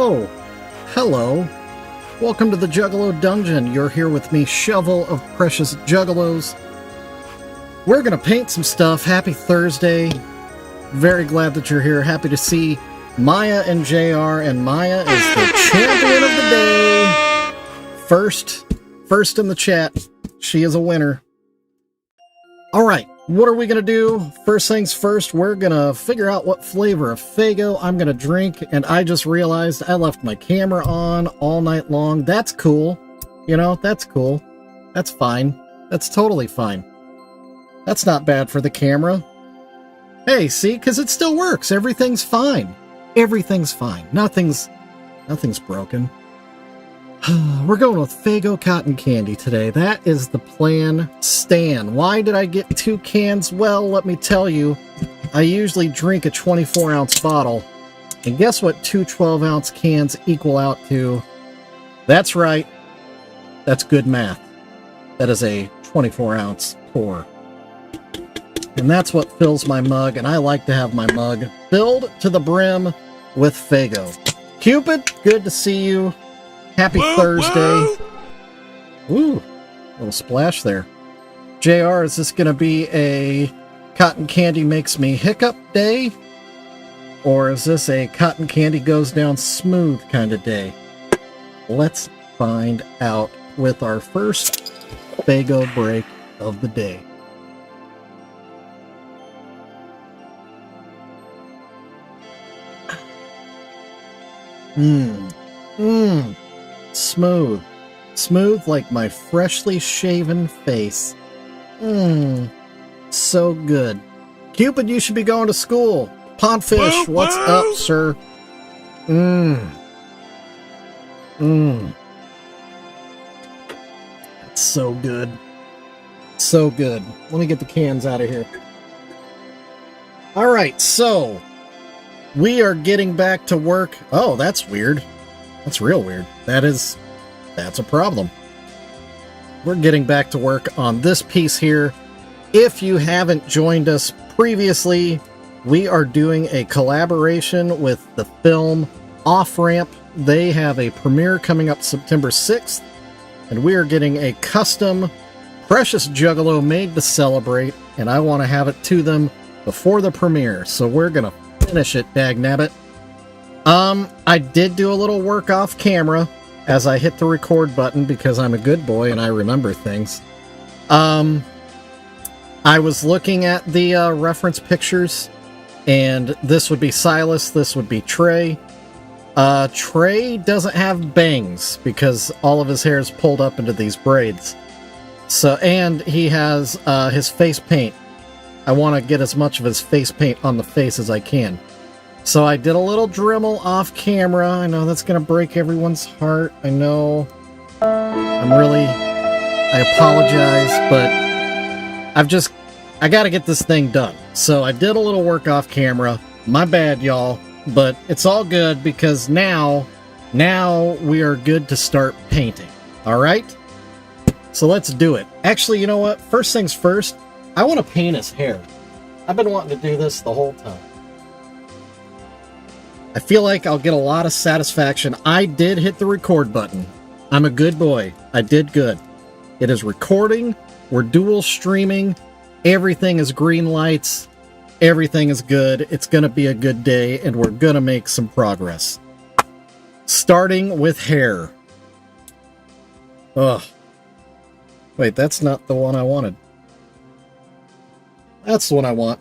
Oh, hello. Welcome to the Juggalo Dungeon. You're here with me, Shovel of Precious Juggalos. We're gonna paint some stuff. Happy Thursday. Very glad that you're here. Happy to see Maya and JR, and Maya is the champion of the day. First in the chat. She is a winner. Alright, what are we gonna do? First things first, we're gonna figure out what flavor of Faygo I'm gonna drink, and I just realized I left my camera on all night long. That's cool. You know, that's cool. That's fine. That's totally fine. That's not bad for the camera. Hey, see, because it still works. Everything's fine. Everything's fine. Nothing's broken. We're going with Faygo Cotton Candy today. That is the plan. Stan, why did I get 2 cans? Well, let me tell you, I usually drink a 24-ounce bottle. And guess what 2 12-ounce cans equal out to? That's right. That's good math. That is a 24-ounce pour. And that's what fills my mug, and I like to have my mug filled to the brim with Faygo. Cupid, good to see you. Happy Thursday. Ooh, little splash there. JR, is this going to be a cotton candy makes me hiccup day? Or is this a cotton candy goes down smooth kind of day? Let's find out with our first Faygo break of the day. Smooth. Smooth like my freshly shaven face. So good. Cupid, you should be going to school. Pondfish, what's up, sir? That's so good. So good. Let me get the cans out of here. Alright, so we are getting back to work. Oh, that's weird. That's real weird. That's a problem. We're getting back to work on this piece here. If you haven't joined us previously, we are doing a collaboration with the film Off Ramp. They have a premiere coming up September 6th, and we are getting a custom Precious Juggalo made to celebrate, and I want to have it to them before the premiere, so we're going to finish it, dagnabbit. I did do a little work off camera as I hit the record button because I'm a good boy and I remember things. I was looking at the reference pictures, and this would be Silas, this would be Trey. Trey doesn't have bangs because all of his hair is pulled up into these braids. So, and he has his face paint. I want to get as much of his face paint on the face as I can. So I did a little Dremel off camera. I know that's going to break everyone's heart. I know. I apologize, but I got to get this thing done. So I did a little work off camera. My bad, y'all. But it's all good because now we are good to start painting. All right? So let's do it. Actually, you know what? First things first, I want to paint his hair. I've been wanting to do this the whole time. I feel like I'll get a lot of satisfaction. I did hit the record button. I'm a good boy. I did good. It is recording. We're dual streaming. Everything is green lights. Everything is good. It's going to be a good day, and we're going to make some progress. Starting with hair. Ugh. Wait, that's not the one I wanted. That's the one I want.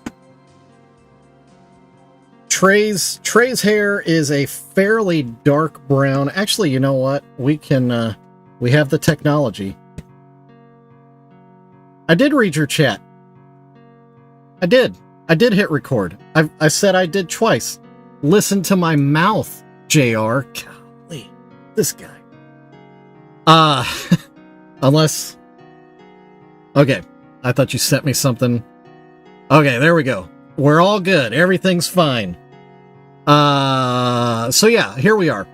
Trey's hair is a fairly dark brown. Actually, you know what? We have the technology. I did read your chat. I did hit record. I said I did twice. Listen to my mouth, JR. Golly, this guy. Unless... Okay, I thought you sent me something. Okay, there we go. We're all good. Everything's fine. So yeah, here we are.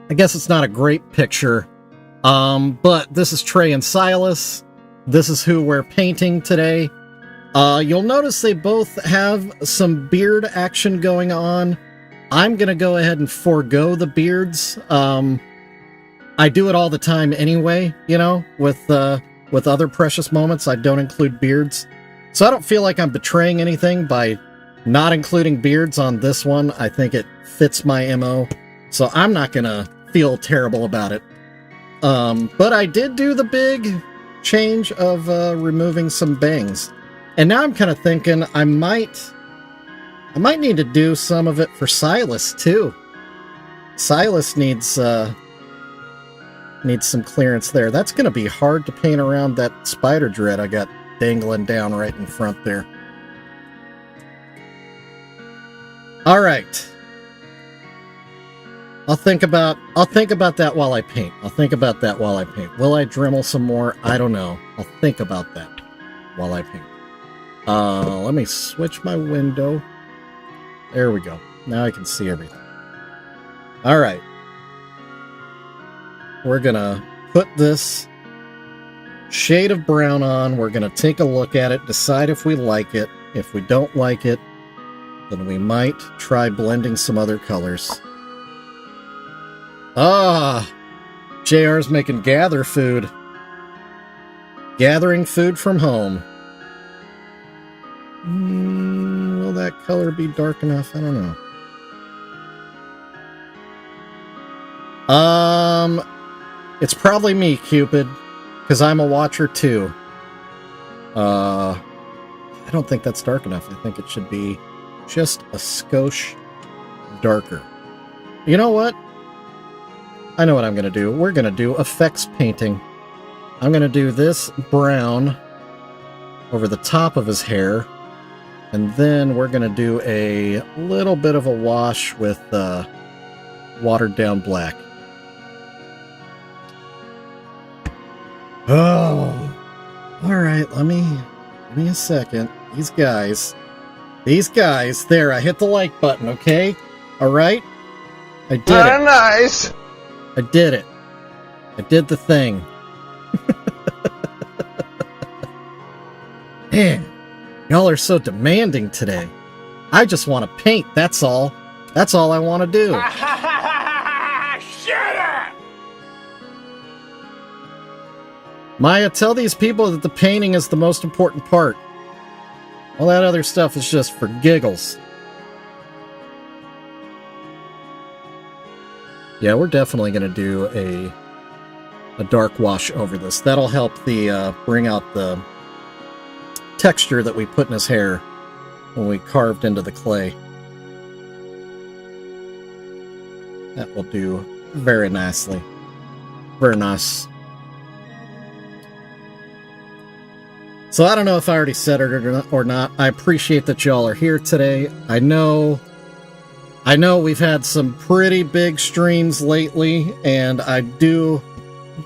I guess it's not a great picture. But this is Trey and Silas. This is who we're painting today. You'll notice they both have some beard action going on. I'm going to go ahead and forego the beards. I do it all the time anyway, you know, with other Precious moments. I don't include beards. So I don't feel like I'm betraying anything by not including beards on this one. I think it fits my MO. So I'm not going to feel terrible about it. But I did do the big change of removing some bangs. And now I'm kind of thinking I might need to do some of it for Silas too. Silas needs some clearance there. That's going to be hard to paint around that spider dread I got dangling down right in front there. All right. I'll think about that while I paint. Will I Dremel some more? I don't know. I'll think about that while I paint. Let me switch my window. There we go. Now I can see everything. All right. We're gonna put this shade of brown on. We're gonna take a look at it, decide if we like it. If we don't like it, then we might try blending some other colors. JR's making gather food. Gathering food from home. Will that color be dark enough? I don't know. It's probably me, Cupid, because I'm a watcher too. I don't think that's dark enough. I think it should be just a skosh darker. You know what? I know what I'm going to do. We're going to do effects painting. I'm going to do this brown over the top of his hair. And then we're going to do a little bit of a wash with watered down black. Oh, all right. Let me a second. These guys. There, I hit the like button, okay? All right? I did it. Nice. I did it. I did the thing. Man, y'all are so demanding today. I just want to paint, that's all. That's all I want to do. Shut up! Maya, tell these people that the painting is the most important part. All that other stuff is just for giggles. Yeah, we're definitely going to do a dark wash over this. That'll help the bring out the texture that we put in his hair when we carved into the clay. That will do very nicely. Very nice. So I don't know if I already said it or not. I appreciate that y'all are here today. I know we've had some pretty big streams lately, and I do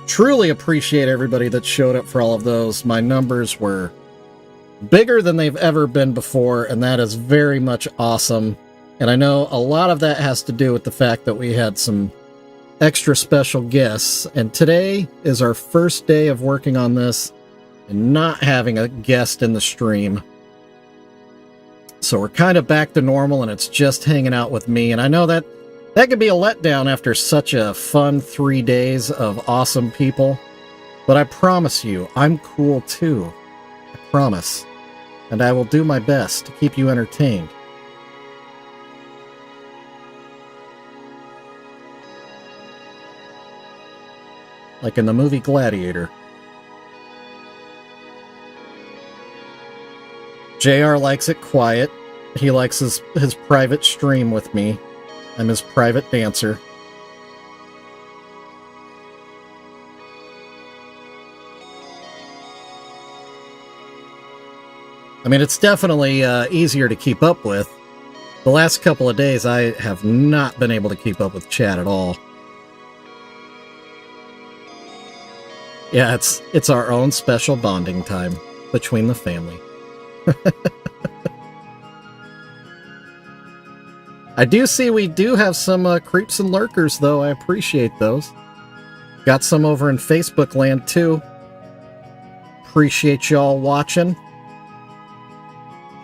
truly appreciate everybody that showed up for all of those. My numbers were bigger than they've ever been before, and that is very much awesome. And I know a lot of that has to do with the fact that we had some extra special guests, and today is our first day of working on this and not having a guest in the stream. So we're kind of back to normal, and it's just hanging out with me. And I know that could be a letdown after such a fun 3 days of awesome people. But I promise you, I'm cool too. I promise. And I will do my best to keep you entertained. Like in the movie Gladiator. JR likes it quiet. He likes his private stream with me. I'm his private dancer. I mean, it's definitely easier to keep up with. The last couple of days, I have not been able to keep up with chat at all. Yeah, it's our own special bonding time between the family. I do see we do have some creeps and lurkers, though. I appreciate those. Got some over in Facebook land, too. Appreciate y'all watching.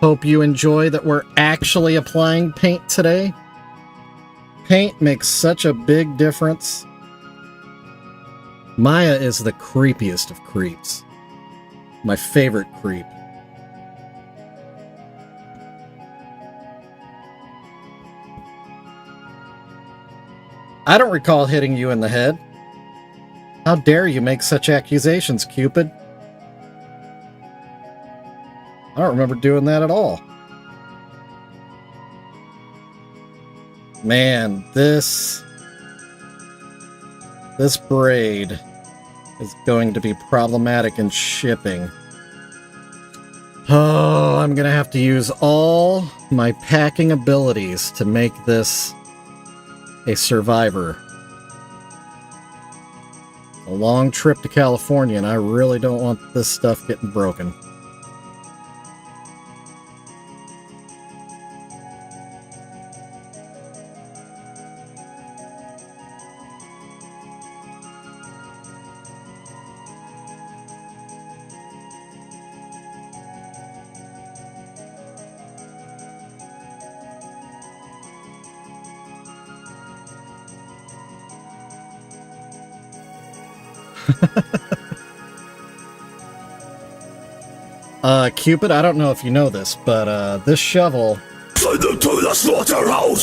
Hope you enjoy that we're actually applying paint today. Paint makes such a big difference. Maya is the creepiest of creeps. My favorite creep. I don't recall hitting you in the head. How dare you make such accusations, Cupid? I don't remember doing that at all. Man, this braid is going to be problematic in shipping. Oh, I'm gonna have to use all my packing abilities to make this a survivor. A long trip to California, and I really don't want this stuff getting broken. Cupid, I don't know if you know this, but this shovel... Send them to the slaughterhouse!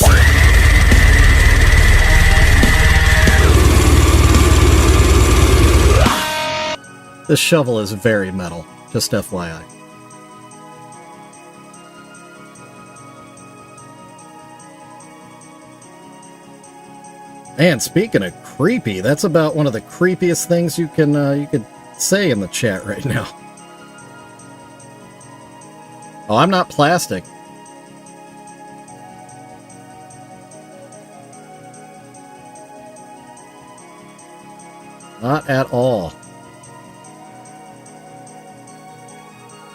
This shovel is very metal, just FYI. And speaking of creepy, that's about one of the creepiest things you could say in the chat right now. Oh, I'm not plastic. Not at all.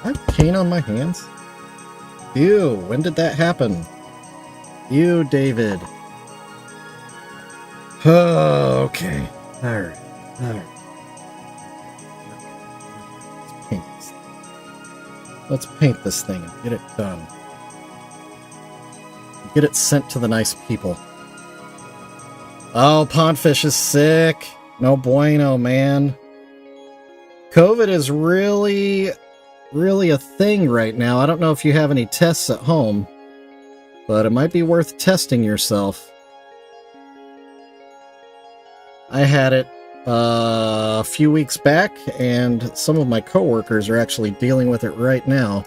I have paint on my hands? Ew, when did that happen? Ew, David. Oh, okay. Alright. Alright. Let's paint this thing and get it done. Get it sent to the nice people. Oh, Pondfish is sick. No bueno, man. COVID is really a thing right now. I don't know if you have any tests at home, but it might be worth testing yourself. I had it a few weeks back, and some of my coworkers are actually dealing with it right now.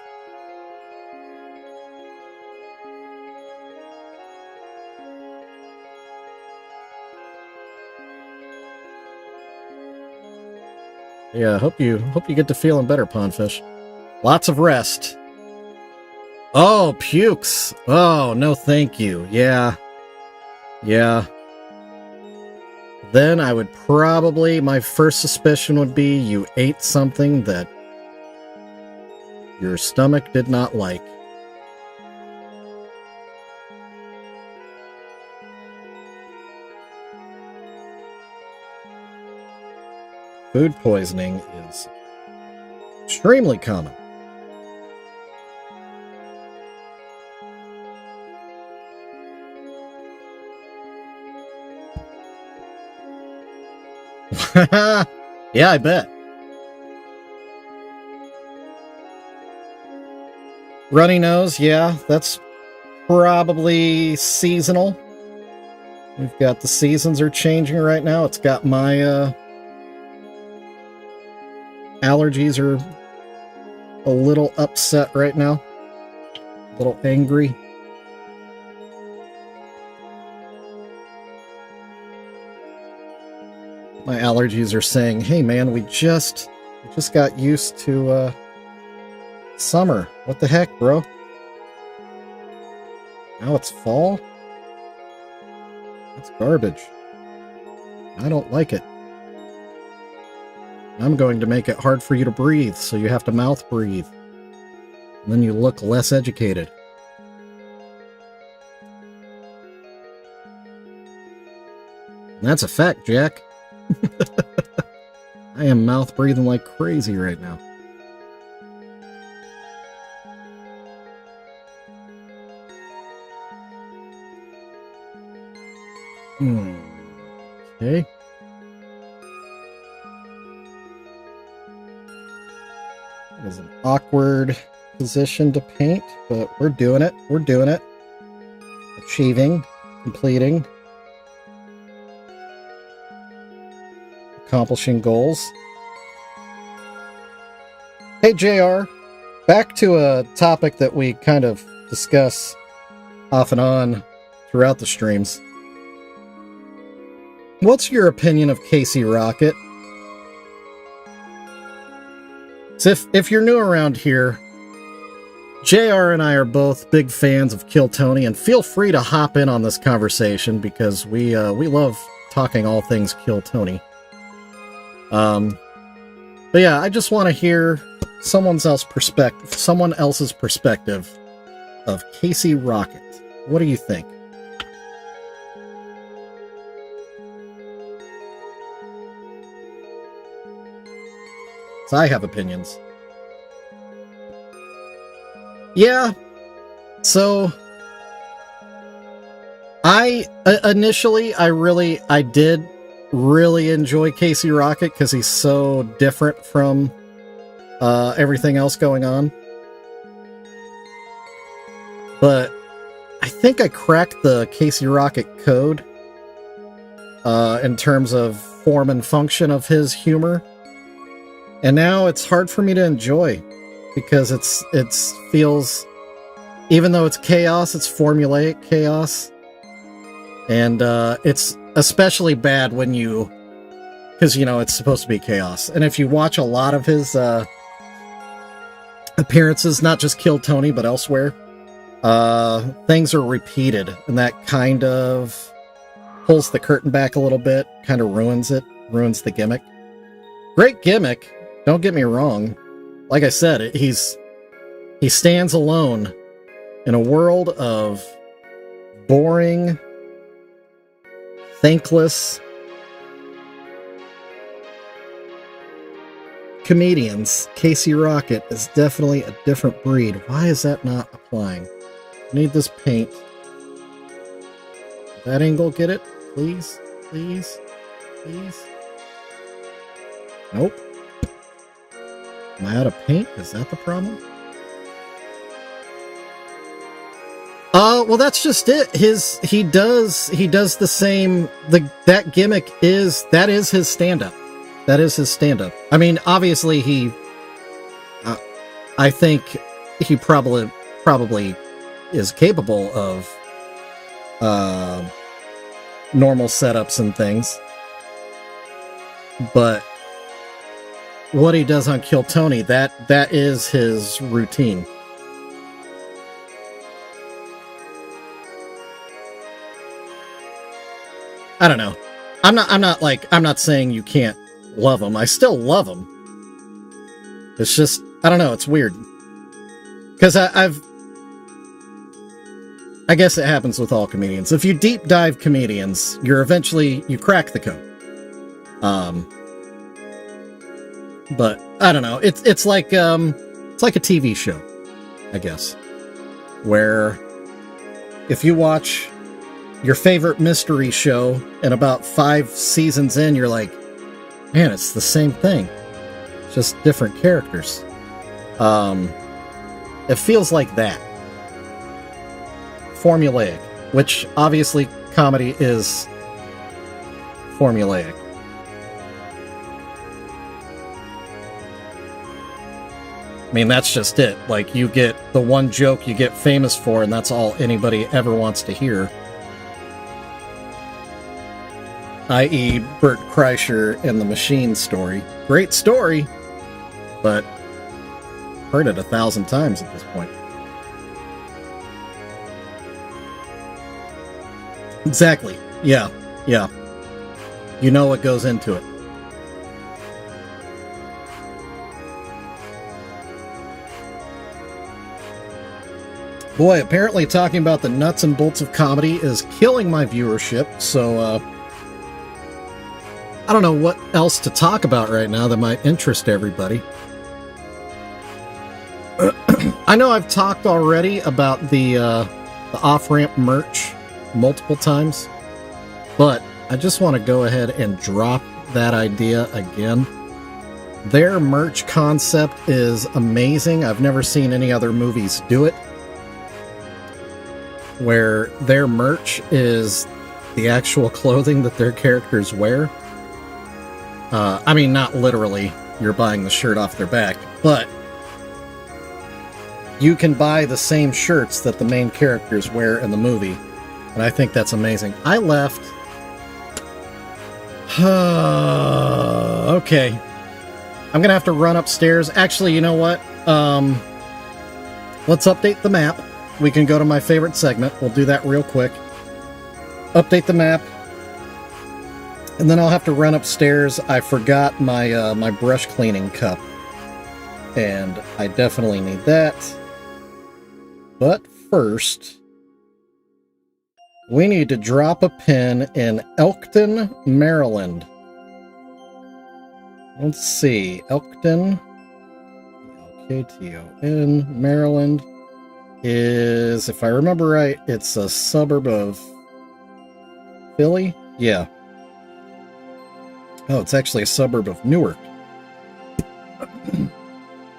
Yeah, hope you get to feeling better, Pondfish. Lots of rest. Oh, pukes. Oh, no thank you. Yeah. Yeah. Then I would probably, my first suspicion would be you ate something that your stomach did not like. Food poisoning is extremely common. Yeah, I bet. Runny nose, yeah, that's probably seasonal. We've got the seasons are changing right now. It's got my allergies are a little upset right now. A little angry. My allergies are saying, hey man, we just got used to summer. What the heck, bro? Now it's fall? That's garbage. I don't like it. I'm going to make it hard for you to breathe, so you have to mouth breathe. And then you look less educated. And that's a fact, Jack. I am mouth breathing like crazy right now. Okay. It is an awkward position to paint, but we're doing it. We're doing it. Achieving, completing, accomplishing goals. Hey, JR, back to a topic that we kind of discuss off and on throughout the streams. What's your opinion of Casey Rocket? So if you're new around here, JR and I are both big fans of Kill Tony, and feel free to hop in on this conversation because we love talking all things Kill Tony. But yeah, I just want to hear someone else's perspective of Casey Rocket. What do you think? So I have opinions. Yeah. So I did really enjoy Casey Rocket because he's so different from everything else going on. But I think I cracked the Casey Rocket code in terms of form and function of his humor. And now it's hard for me to enjoy because it feels, even though it's chaos, it's formulaic chaos. And it's especially bad when because, it's supposed to be chaos. And if you watch a lot of his appearances, not just Kill Tony, but elsewhere, things are repeated. And that kind of pulls the curtain back a little bit, kind of ruins the gimmick. Great gimmick. Don't get me wrong. Like I said, he stands alone in a world of boring, thankless comedians. Casey Rocket is definitely a different breed. Why is that not applying? I need this paint. That angle, get it? Please, please, please. Nope. Am I out of paint? Is that the problem? Well, that's just it. He does the same. That gimmick is his stand-up. That is his stand-up. I mean, obviously I think he probably is capable of normal setups and things, but what he does on Kill Tony, that is his routine. I don't know. I'm not saying you can't love him. I still love him. It's just, I don't know, it's weird. Because I guess it happens with all comedians. If you deep dive comedians, you crack the code. But I don't know. It's like a TV show, I guess, where if you watch your favorite mystery show and about 5 seasons in, you're like, man, it's the same thing, just different characters. It feels like that. Formulaic, which obviously comedy is formulaic. I mean, that's just it. Like, you get the one joke you get famous for, and that's all anybody ever wants to hear. I.e. Bert Kreischer and the Machine story. Great story, but heard it 1,000 times at this point. Exactly. Yeah. You know what goes into it. Boy, apparently talking about the nuts and bolts of comedy is killing my viewership, so I don't know what else to talk about right now that might interest everybody. I know I've talked already about the off-ramp merch multiple times. But I just want to go ahead and drop that idea again. Their merch concept is amazing. I've never seen any other movies do it, where their merch is the actual clothing that their characters wear. I mean, not literally, you're buying the shirt off their back, but you can buy the same shirts that the main characters wear in the movie, and I think that's amazing. I left... okay. I'm gonna have to run upstairs. Actually, you know what? Let's update the map. We can go to my favorite segment. We'll do that real quick. Update the map. And then I'll have to run upstairs. I forgot my my brush cleaning cup. And I definitely need that. But first, we need to drop a pin in Elkton, Maryland. Let's see. Elkton, Elkton, Maryland is, if I remember right, it's a suburb of Philly? Yeah. Oh, it's actually a suburb of Newark.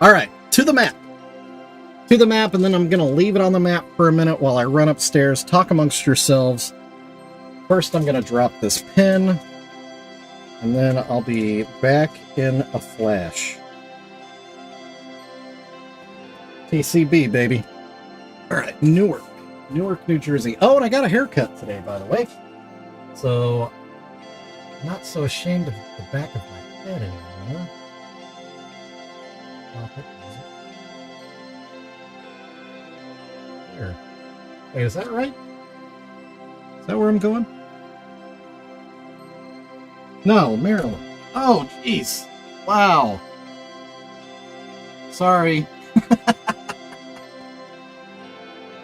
Alright, to the map. To the map, and then I'm going to leave it on the map for a minute while I run upstairs. Talk amongst yourselves. First, I'm going to drop this pin, and then I'll be back in a flash. TCB, baby. Alright, Newark. Newark, New Jersey. Oh, and I got a haircut today, by the way. So, I'm not so ashamed of the back of my head anymore. There. Wait, is that right? Is that where I'm going? No, Maryland. Oh, jeez. Wow. Sorry.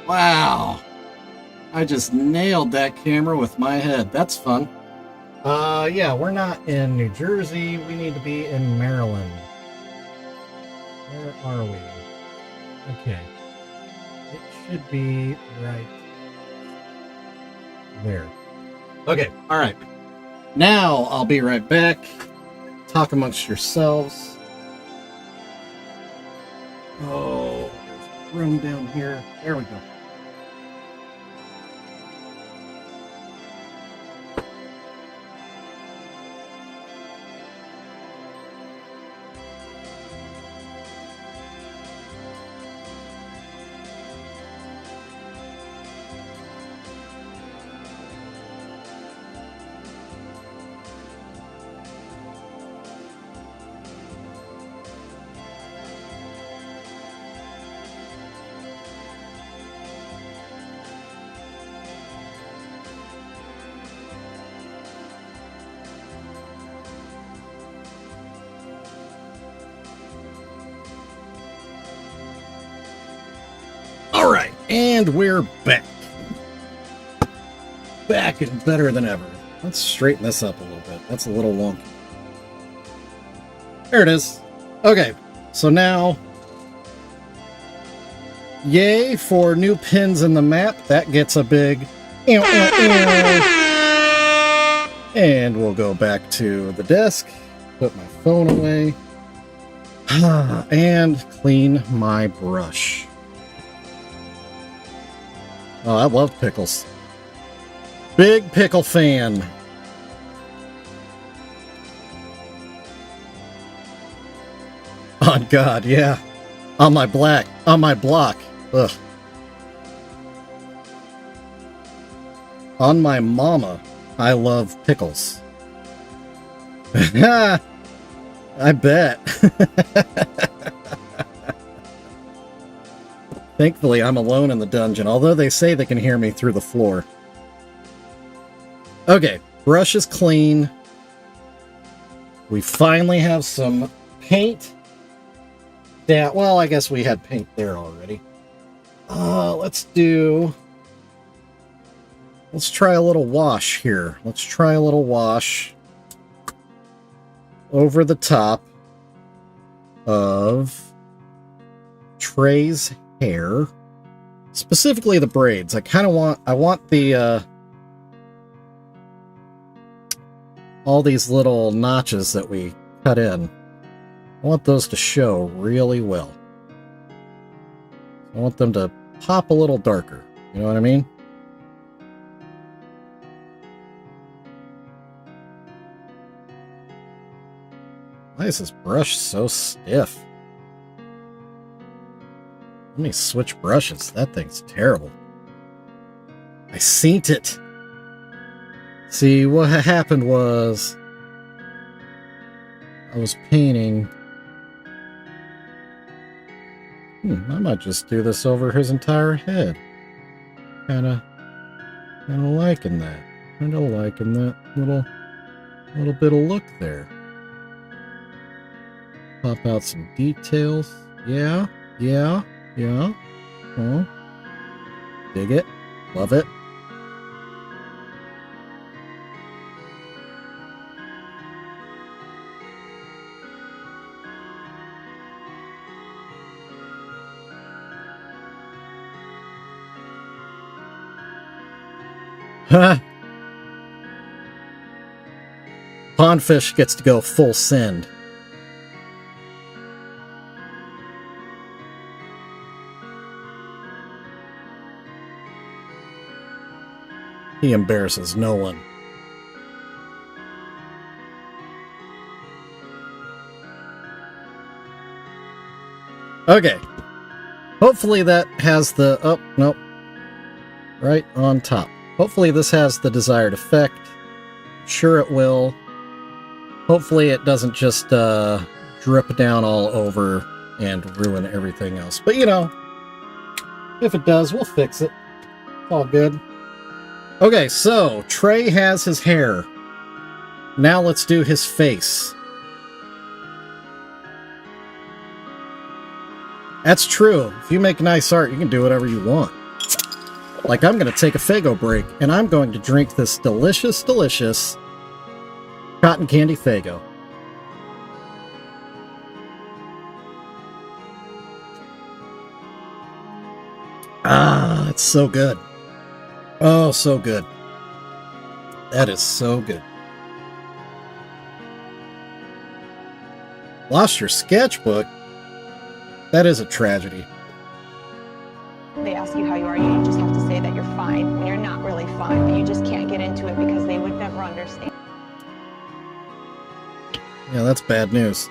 Wow. I just nailed that camera with my head. That's fun. Yeah, we're not in New Jersey. We need to be in Maryland. Where are we? Okay. It should be right there. Okay, alright. Now, I'll be right back. Talk amongst yourselves. Oh, there's room down here. There we go. Alright, and we're back. Back and better than ever. Let's straighten this up a little bit. That's a little wonky. There it is. Okay, so now, yay for new pins in the map. That gets a big... And we'll go back to the desk, put my phone away, and clean my brush. Oh, I love pickles. Big pickle fan. On God, yeah. On my block. Ugh. On my mama, I love pickles. I bet. Thankfully, I'm alone in the dungeon, although they say they can hear me through the floor. Okay, brush is clean. We finally have some paint. Yeah, well, I guess we had paint there already. Let's try a little wash here. Let's try a little wash over the top of Trey's hair, specifically the braids. I want the all these little notches that we cut in, I want those to show really well. I want them to pop a little darker. You know what I mean? Why is this brush so stiff? Let me switch brushes. That thing's terrible. I seen it. See, what happened was I was painting. I might just do this over his entire head. Kinda liking that. Kinda liking that little bit of look there. Pop out some details. Yeah. Oh. Dig it. Love it. Pondfish gets to go full send. He embarrasses no one. Okay. Hopefully that has the... Oh, nope. Right on top. Hopefully this has the desired effect. Sure it will. Hopefully it doesn't just drip down all over and ruin everything else. But you know, if it does, we'll fix it. It's all good. Okay, so Trey has his hair. Now let's do his face. That's true. If you make nice art, you can do whatever you want. Like, I'm going to take a Faygo break, and I'm going to drink this delicious, delicious cotton candy Faygo. Ah, it's so good. Oh, so good. That is so good. Lost your sketchbook? That is a tragedy. They ask you how you are, you just have to say that you're fine when you're not really fine, but you just can't get into it because they would never understand. Yeah, that's bad news.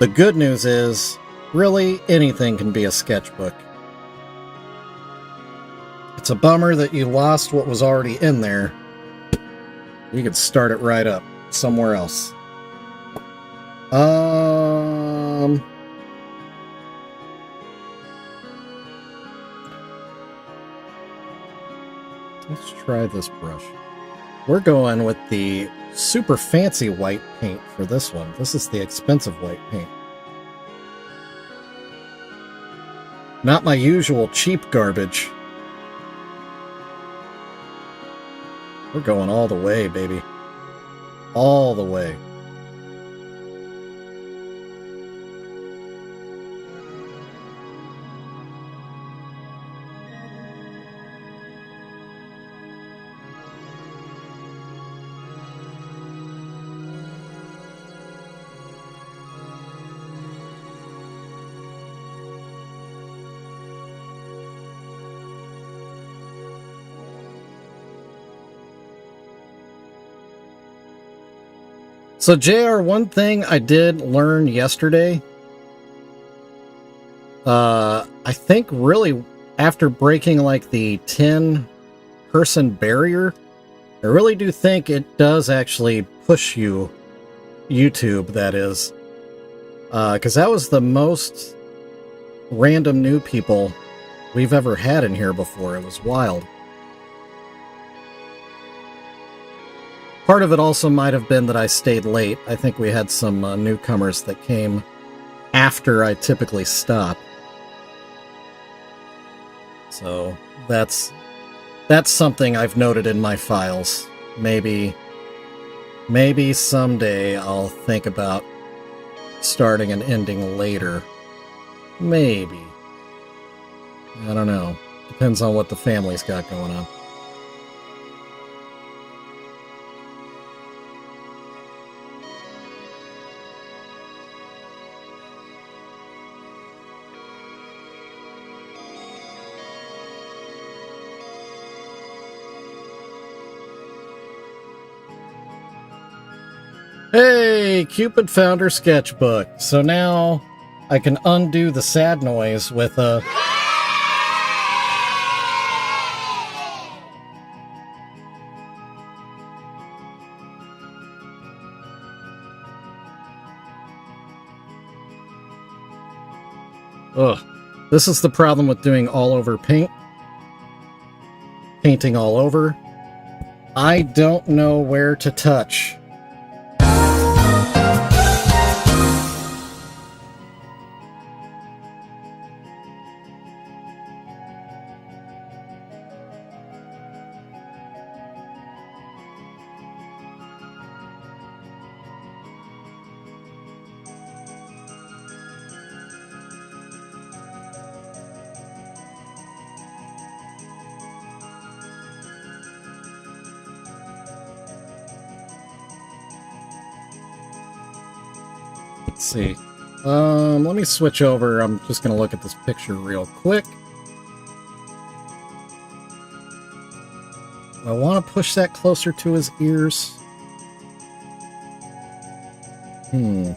The good news is, really, anything can be a sketchbook. It's a bummer that you lost what was already in there. You could start it right up somewhere else. Let's try this brush. We're going with the super fancy white paint for this one. This is the expensive white paint. Not my usual cheap garbage. We're going all the way, baby. All the way. So JR, one thing I did learn yesterday, I think really after breaking like the 10-person barrier, I really do think it does actually push you, YouTube that is, because that was the most random new people we've ever had in here before. It was wild. Part of it also might have been that I stayed late. I think we had some newcomers that came after I typically stop. So that's something I've noted in my files. Maybe someday I'll think about starting and ending later. Maybe. I don't know. Depends on what the family's got going on. Hey, Cupid found her sketchbook. So now I can undo the sad noise with a... Ugh. This is the problem with doing all over paint. Painting all over. I don't know where to touch. Let's see. Let me switch over. I'm just going to look at this picture real quick. I want to push that closer to his ears. I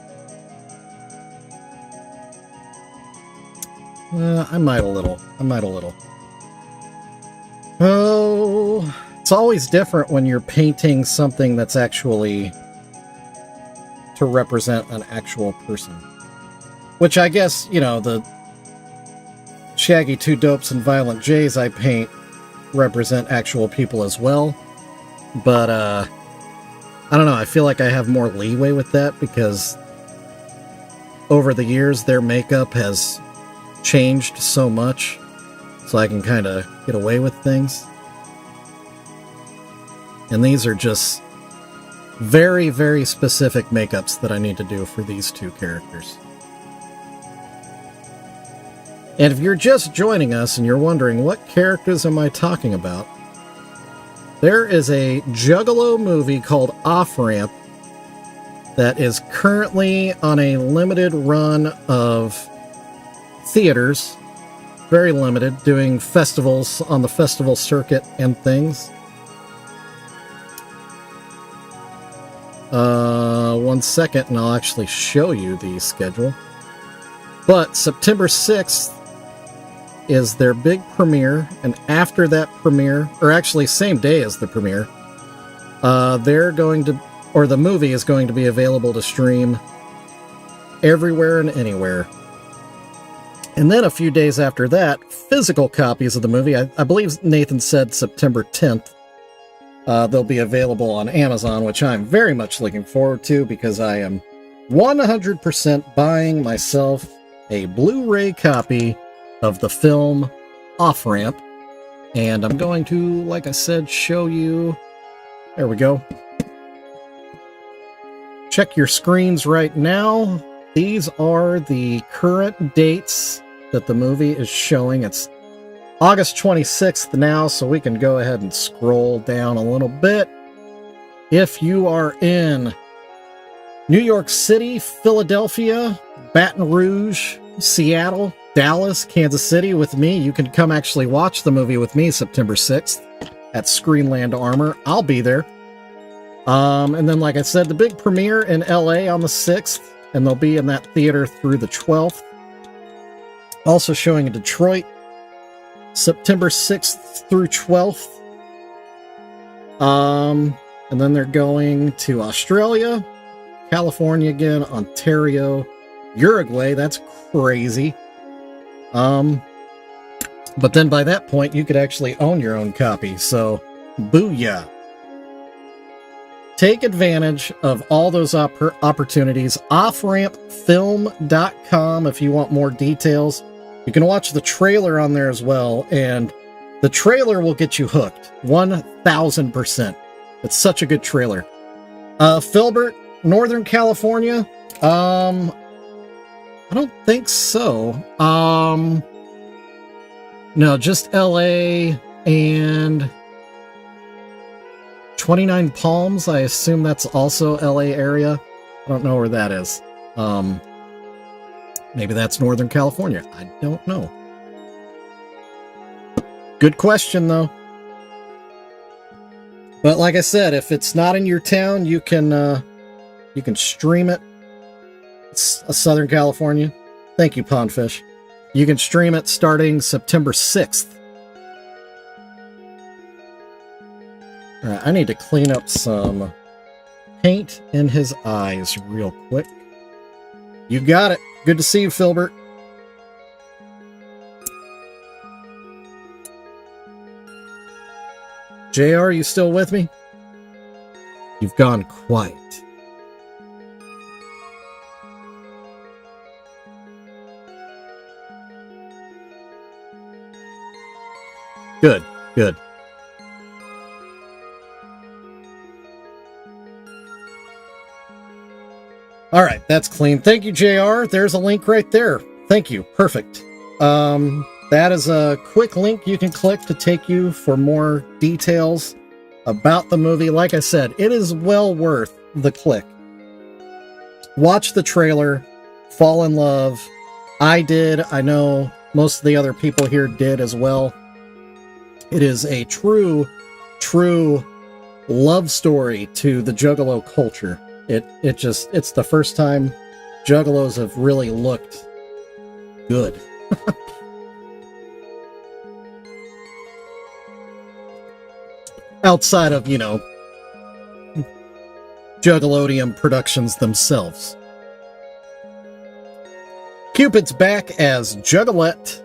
might a little. Oh, it's always different when you're painting something that's actually to represent an actual person. Which I guess, you know, the Shaggy, Two Dopes, and Violent J's I paint represent actual people as well. But, I don't know, I feel like I have more leeway with that because over the years their makeup has changed so much, so I can kind of get away with things. And these are just very, very specific makeups that I need to do for these two characters. And if you're just joining us and you're wondering what characters am I talking about, there is a Juggalo movie called Off Ramp that is currently on a limited run of theaters, very limited, doing festivals on the festival circuit and things. One second and I'll actually show you the schedule. But September 6th is their big premiere, and after that premiere, or actually same day as the premiere, they're going to, or the movie is going to be available to stream everywhere and anywhere. And then a few days after that, physical copies of the movie, I believe Nathan said September 10th, they'll be available on Amazon, which I'm very much looking forward to because I am 100% buying myself a Blu-ray copy of the film Off Ramp. And I'm going to, like I said, show you. There we go. Check your screens right now. These are the current dates that the movie is showing. It's August 26th now, so we can go ahead and scroll down a little bit. If you are in New York City, Philadelphia, Baton Rouge, Seattle, Dallas, Kansas City with me, you can come actually watch the movie with me September 6th at Screenland Armor. I'll be there. And then, like I said, the big premiere in LA on the 6th, and they'll be in that theater through the 12th. Also showing in Detroit, September 6th through 12th. And then they're going to Australia, California again, Ontario, Uruguay. That's crazy. But then by that point, you could actually own your own copy. So, booyah. Take advantage of all those opportunities. OffRampFilm.com if you want more details. You can watch the trailer on there as well, and the trailer will get you hooked. 1000%. It's such a good trailer. Filbert, Northern California? I don't think so. No, just LA and 29 Palms. I assume that's also LA area. I don't know where that is. Maybe that's Northern California. I don't know. Good question, though. But like I said, if it's not in your town, you can You can stream it. It's Southern California. Thank you, Pondfish. You can stream it starting September 6th. All right, I need to clean up some paint in his eyes real quick. You got it. Good to see you, Filbert. JR, you still with me? You've gone quiet. Good, good. All right, that's clean. Thank you, JR. There's a link right there. Thank you. Perfect. That is a quick link you can click to take you for more details about the movie. Like I said, it is well worth the click. Watch the trailer, fall in love. I did. I know most of the other people here did as well. It is a true love story to the Juggalo culture. It's the first time Juggalos have really looked good. Outside of, you know, Juggalodium Productions themselves. Cupid's back as Juggalette.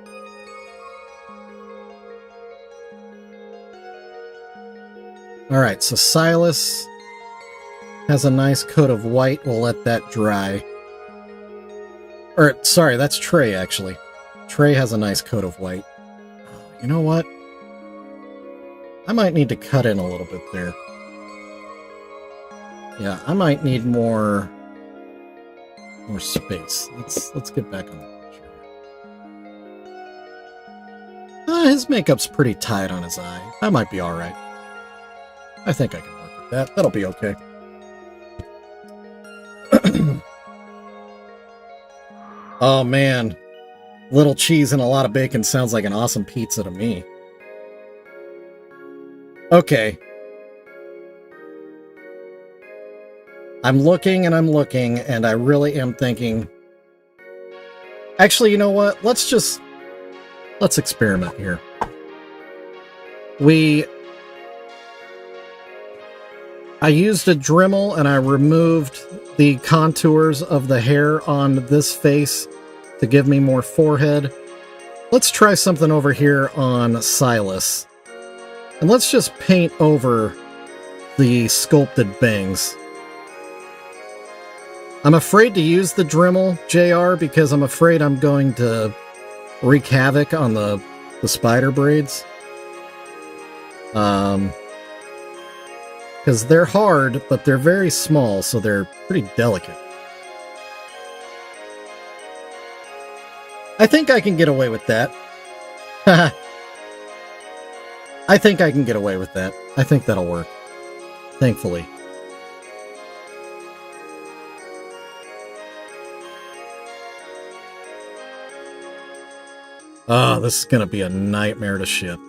Alright, so Silas has a nice coat of white. We'll let that dry. Or, sorry, that's Trey, actually. Trey has a nice coat of white. You know what? I might need to cut in a little bit there. Yeah, I might need more space. Let's get back on the picture. His makeup's pretty tight on his eye. That might be alright. I think I can work with that. That'll be okay. Oh man, little cheese and a lot of bacon sounds like an awesome pizza to me. Okay. I'm looking, and I really am thinking... Actually, you know what? Let's experiment here. I used a Dremel, and I removed the contours of the hair on this face to give me more forehead. Let's try something over here on Silas. And let's just paint over the sculpted bangs. I'm afraid to use the Dremel, JR, because I'm afraid I'm going to wreak havoc on the spider braids. Because they're hard, but they're very small, so they're pretty delicate. I think I can get away with that. I think I can get away with that. I think that'll work. Thankfully. Oh, this is gonna be a nightmare to ship.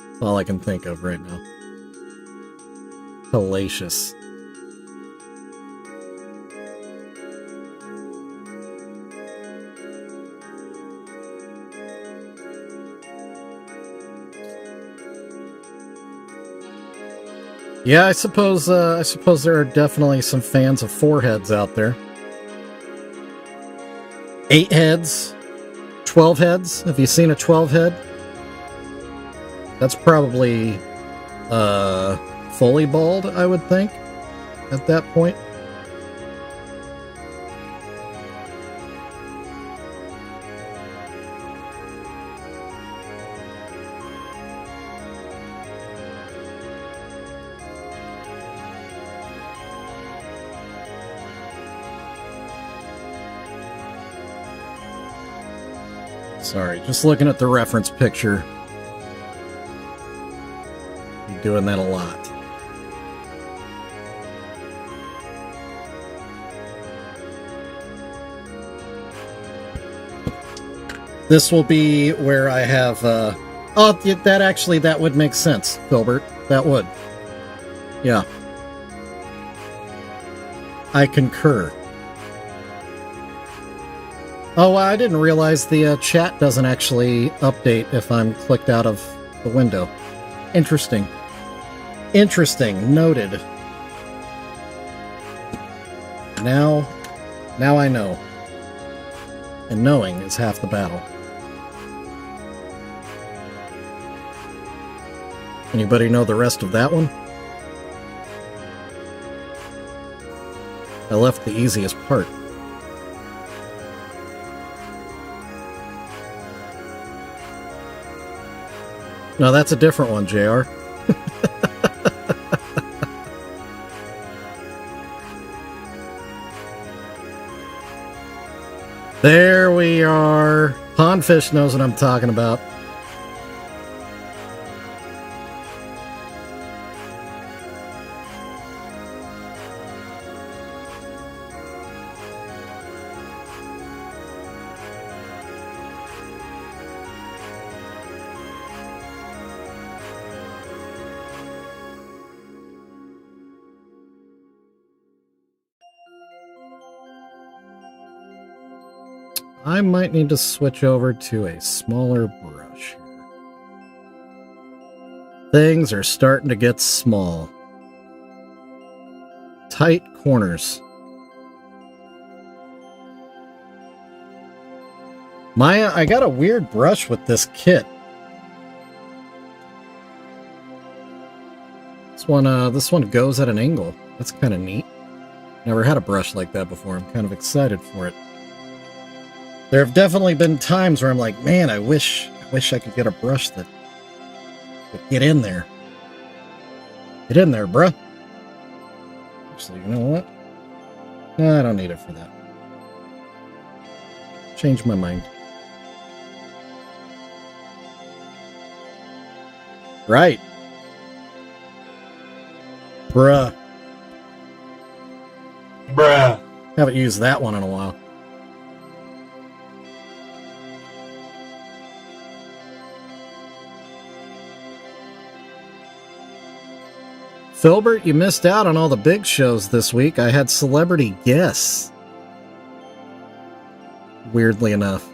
That's all I can think of right now. Hellacious. Yeah, I suppose there are definitely some fans of foreheads out there. 8 heads, 12 heads. Have you seen a 12 head? That's probably fully bald, I would think, at that point. Sorry, just looking at the reference picture. You're doing that a lot. This will be where I have, oh, that would make sense, Filbert. That would. Yeah. I concur. Oh, I didn't realize the chat doesn't actually update if I'm clicked out of the window. Interesting. Interesting. Noted. Now I know. And knowing is half the battle. Anybody know the rest of that one? I left the easiest part. No, that's a different one, JR. There we are. Pondfish knows what I'm talking about. I might need to switch over to a smaller brush. Things are starting to get small. Tight corners. Maya, I got a weird brush with this kit. This one goes at an angle. That's kind of neat. Never had a brush like that before. I'm kind of excited for it. There have definitely been times where I'm like, man, I wish I could get a brush that would get in there. Get in there, bruh. Actually, you know what? No, I don't need it for that. Change my mind. Right. Bruh. Bruh. Haven't used that one in a while. Filbert, you missed out on all the big shows this week. I had celebrity guests. Weirdly enough.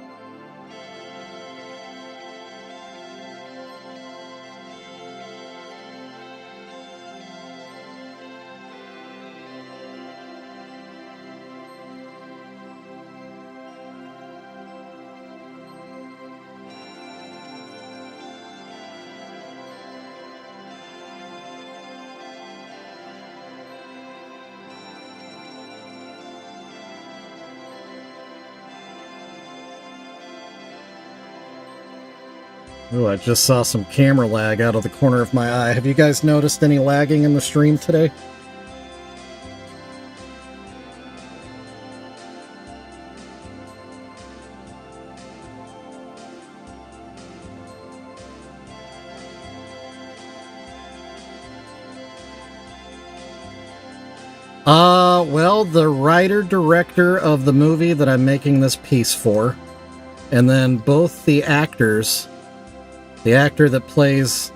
Oh, I just saw some camera lag out of the corner of my eye. Have you guys noticed any lagging in the stream today? Well, the writer-director of the movie that I'm making this piece for, and then both the actors... The actor that plays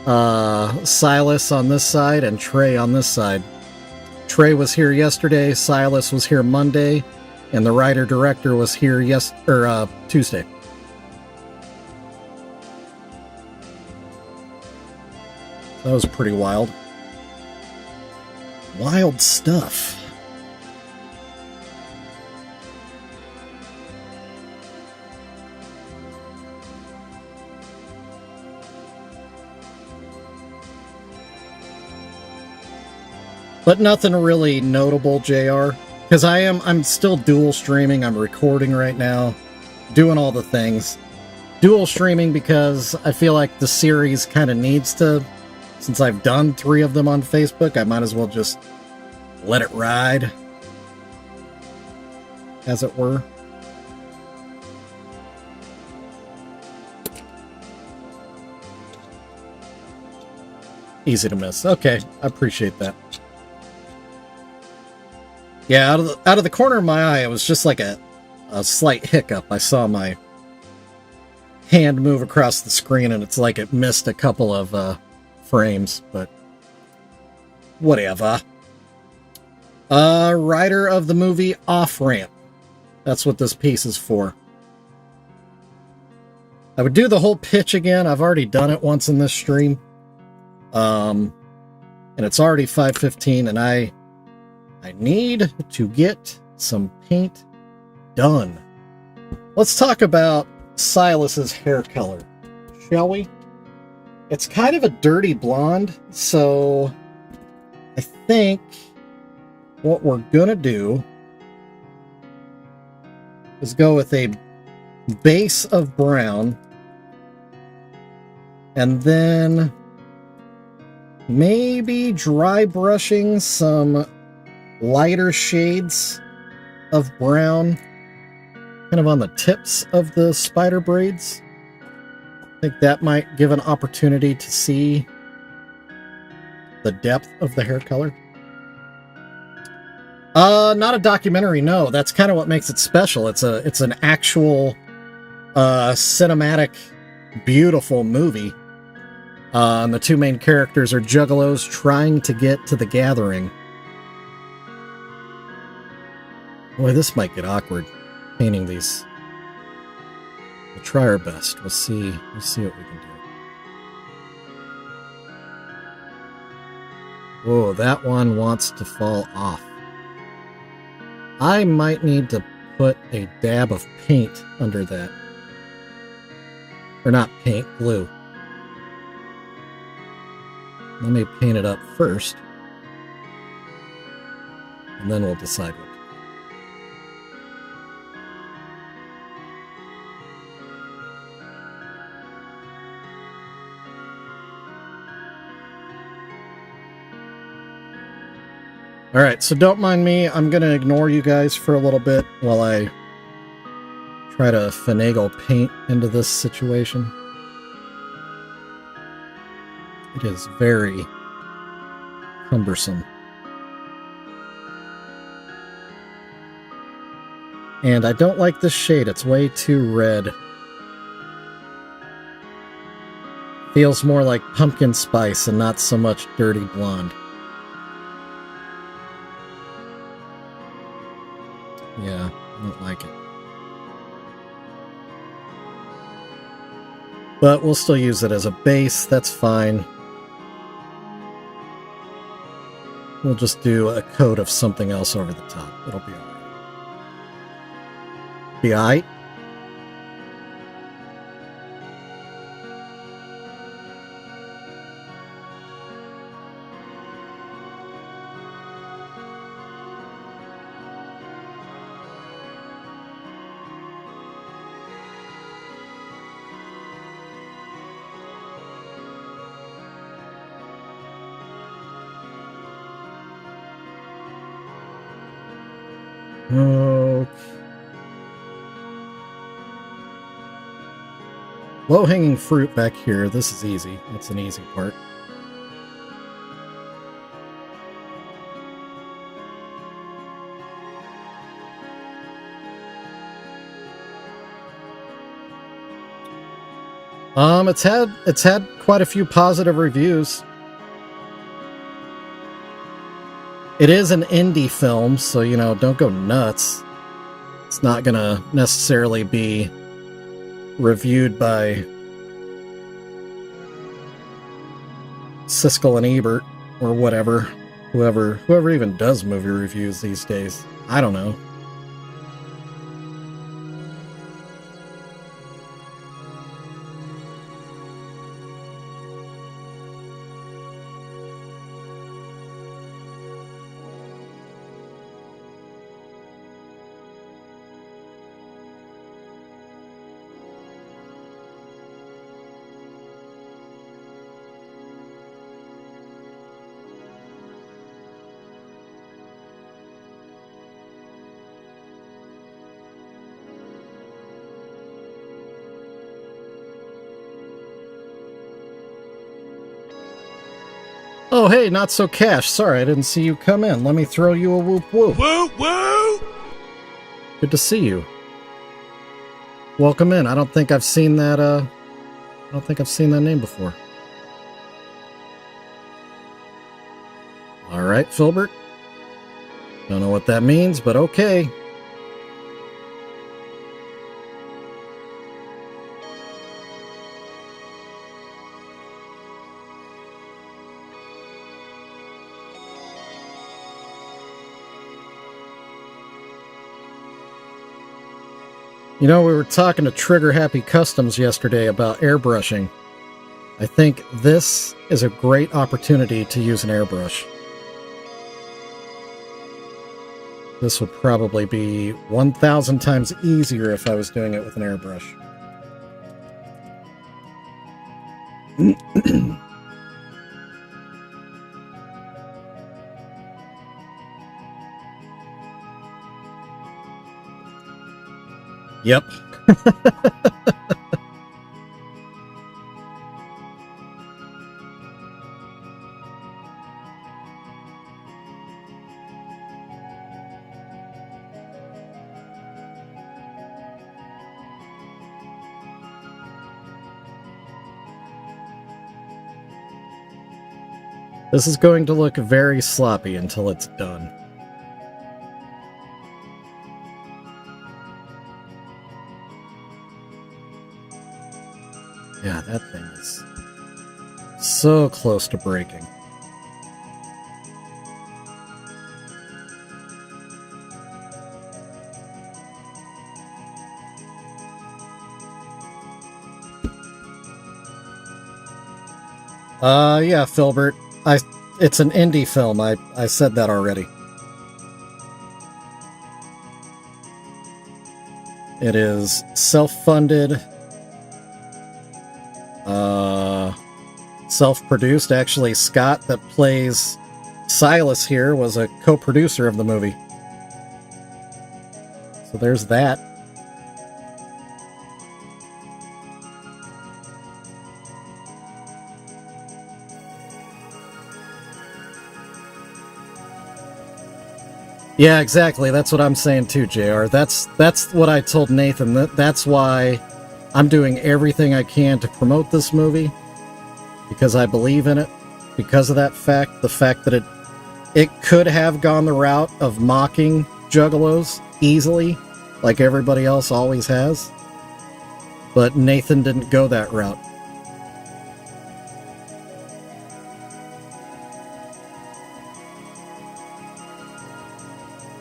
Silas on this side and Trey on this side. Trey was here yesterday, Silas was here Monday, and the writer-director was here Tuesday. That was pretty wild. Wild stuff. But nothing really notable, JR. Because I'm still dual streaming. I'm recording right now. Doing all the things. Dual streaming because I feel like the series kind of needs to... Since I've done 3 of them on Facebook, I might as well just let it ride. As it were. Easy to miss. Okay, I appreciate that. Yeah, out of the corner of my eye, it was just like a slight hiccup. I saw my hand move across the screen, and it's like it missed a couple of frames, but whatever. Writer of the movie Off Ramp. That's what this piece is for. I would do the whole pitch again. I've already done it once in this stream. And it's already 5:15, and I need to get some paint done. Let's talk about Silas's hair color, shall we? It's kind of a dirty blonde, so I think what we're gonna do is go with a base of brown, and then maybe dry brushing some lighter shades of brown kind of on the tips of the spider braids. I think that might give an opportunity to see the depth of the hair color. Not a documentary, no. That's kind of what makes it special. It's an actual cinematic, beautiful movie. And the two main characters are Juggalos trying to get to the gathering. Boy, this might get awkward, painting these. We'll try our best. We'll see what we can do. Whoa, that one wants to fall off. I might need to put a dab of paint under that. Or not paint, glue. Let me paint it up first, and then we'll decide what to do. Alright, so don't mind me. I'm going to ignore you guys for a little bit while I try to finagle paint into this situation. It is very cumbersome. And I don't like this shade. It's way too red. Feels more like pumpkin spice and not so much dirty blonde. Yeah, I don't like it. But we'll still use it as a base. That's fine. We'll just do a coat of something else over the top. It'll be alright. Be alright? Okay. Low-hanging fruit back here. This is easy. That's an easy part. It's had quite a few positive reviews. It is an indie film, so, you know, don't go nuts. It's not gonna necessarily be reviewed by Siskel and Ebert or whatever. Whoever even does movie reviews these days. I don't know. Oh, hey, Not So Cash. Sorry, I didn't see you come in. Let me throw you a whoop whoop. Woo woo! Good to see you. Welcome in. I don't think I've seen that, name before. Alright, Filbert. Don't know what that means, but okay. You know, we were talking to Trigger Happy Customs yesterday about airbrushing. I think this is a great opportunity to use an airbrush. This would probably be 1,000 times easier if I was doing it with an airbrush. Yep. This is going to look very sloppy until it's done. Yeah, that thing is so close to breaking. Yeah, Filbert. It's an indie film. I said that already. It is self-funded, self-produced. Actually, Scott, that plays Silas here, was a co-producer of the movie. So there's that. Yeah, exactly. That's what I'm saying too, JR. That's what I told Nathan. That's why I'm doing everything I can to promote this movie, because I believe in it. Because of that fact, the fact that it could have gone the route of mocking Juggalos easily, like everybody else always has. But Nathan didn't go that route.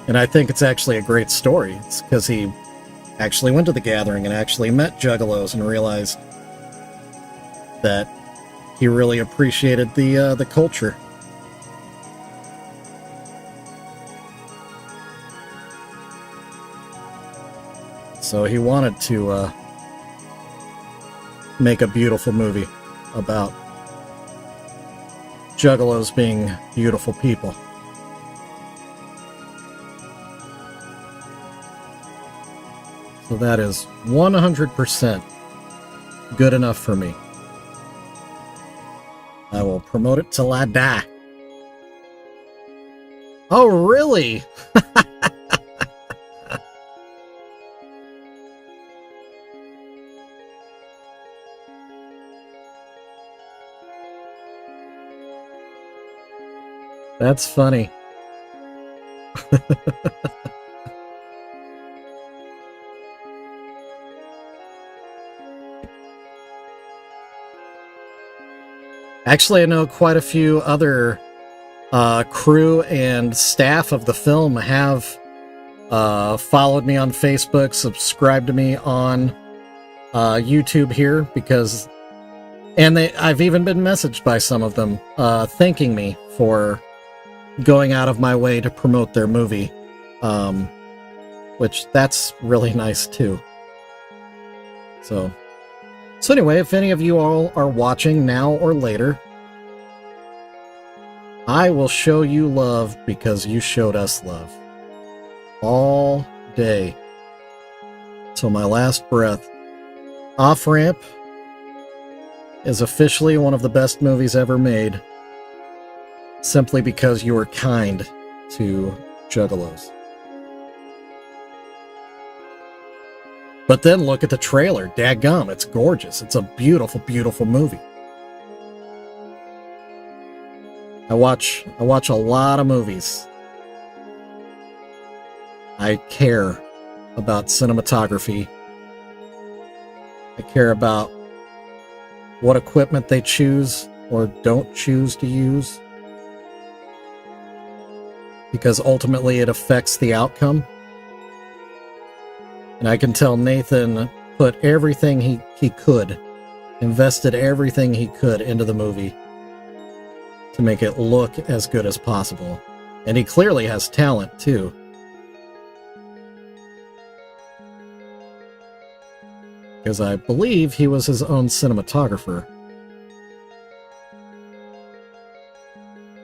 And I think it's actually a great story. It's because he actually went to the gathering and actually met Juggalos and realized that he really appreciated the culture. So he wanted to make a beautiful movie about Juggalos being beautiful people. So that is 100% good enough for me. I will promote it till I die. Oh, really? That's funny. Actually, I know quite a few other crew and staff of the film have followed me on Facebook, subscribed to me on YouTube here, because, and I've even been messaged by some of them thanking me for going out of my way to promote their movie, which that's really nice too. So anyway, if any of you all are watching now or later, I will show you love because you showed us love. All day. Till my last breath. Off Ramp is officially one of the best movies ever made, simply because you were kind to Juggalos. But then look at the trailer. Dadgum, it's gorgeous. It's a beautiful, beautiful movie. I watch a lot of movies. I care about cinematography. I care about what equipment they choose or don't choose to use, because ultimately it affects the outcome. And I can tell Nathan put everything he could, invested everything he could into the movie to make it look as good as possible. And he clearly has talent, too. Because I believe he was his own cinematographer.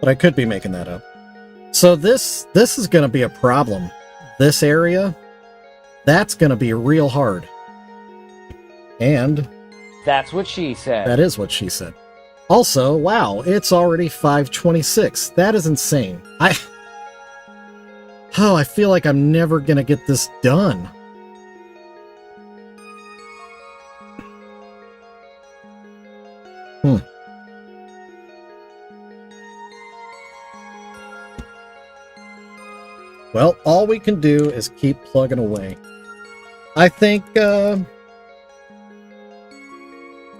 But I could be making that up. So this is going to be a problem. This area, that's going to be real hard. And That's what she said. that is what she said. Also, wow, it's already 5:26. That is insane. I feel like I'm never going to get this done. Well, all we can do is keep plugging away. I think I'm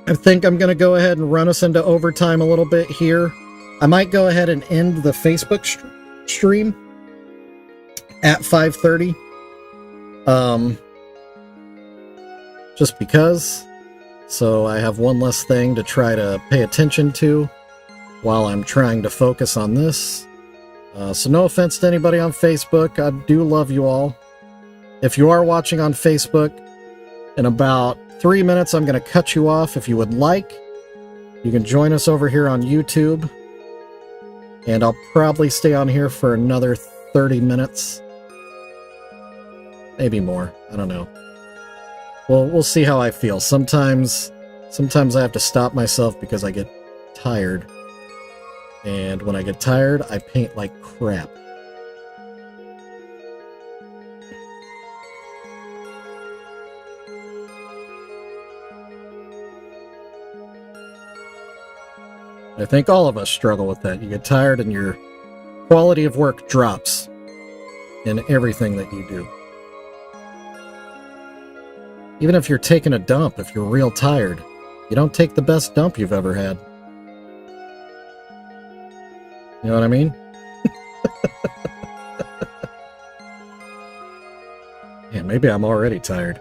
going to go ahead and run us into overtime a little bit here. I might go ahead and end the Facebook stream at 5:30. Just because. So I have one less thing to try to pay attention to while I'm trying to focus on this. So no offense to anybody on Facebook. I do love you all. If you are watching on Facebook, in about 3 minutes I'm going to cut you off. If you would like, you can join us over here on YouTube. And I'll probably stay on here for another 30 minutes. Maybe more. I don't know. Well, we'll see how I feel. Sometimes I have to stop myself because I get tired. And when I get tired, I paint like crap. I think all of us struggle with that. You get tired and your quality of work drops in everything that you do. Even if you're taking a dump, if you're real tired, you don't take the best dump you've ever had. You know what I mean? Yeah, maybe I'm already tired.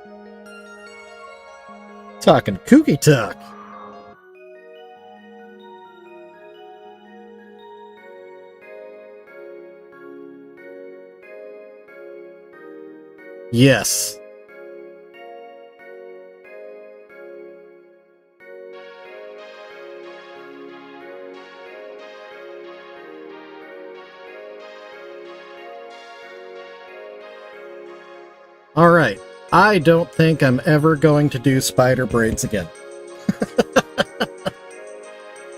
Talking kooky talk. Yes. Alright, I don't think I'm ever going to do spider braids again.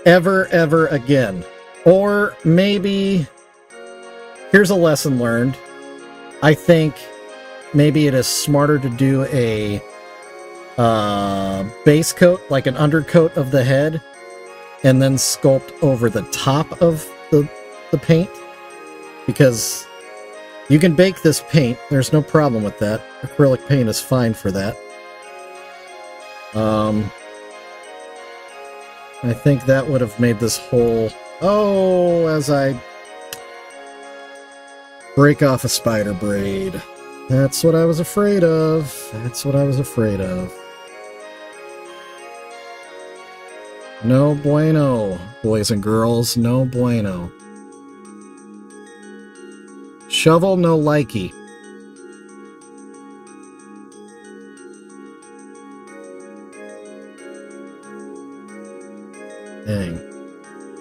Ever again. Or maybe, here's a lesson learned. I think maybe it is smarter to do a base coat, like an undercoat of the head, and then sculpt over the top of the paint. Because you can bake this paint, there's no problem with that. Acrylic paint is fine for that. I think that would have made this whole... Oh, as I break off a spider braid. That's what I was afraid of. That's what I was afraid of. No bueno, boys and girls. No bueno. Shovel no likey. Dang.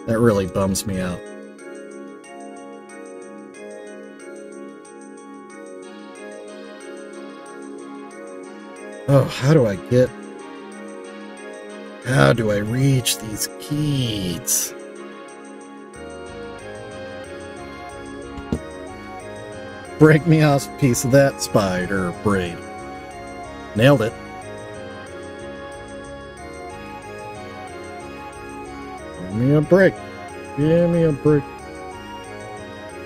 That really bums me out. Oh, how do I reach these keys? Break me off a piece of that spider braid. Nailed it. Give me a break. Give me a break.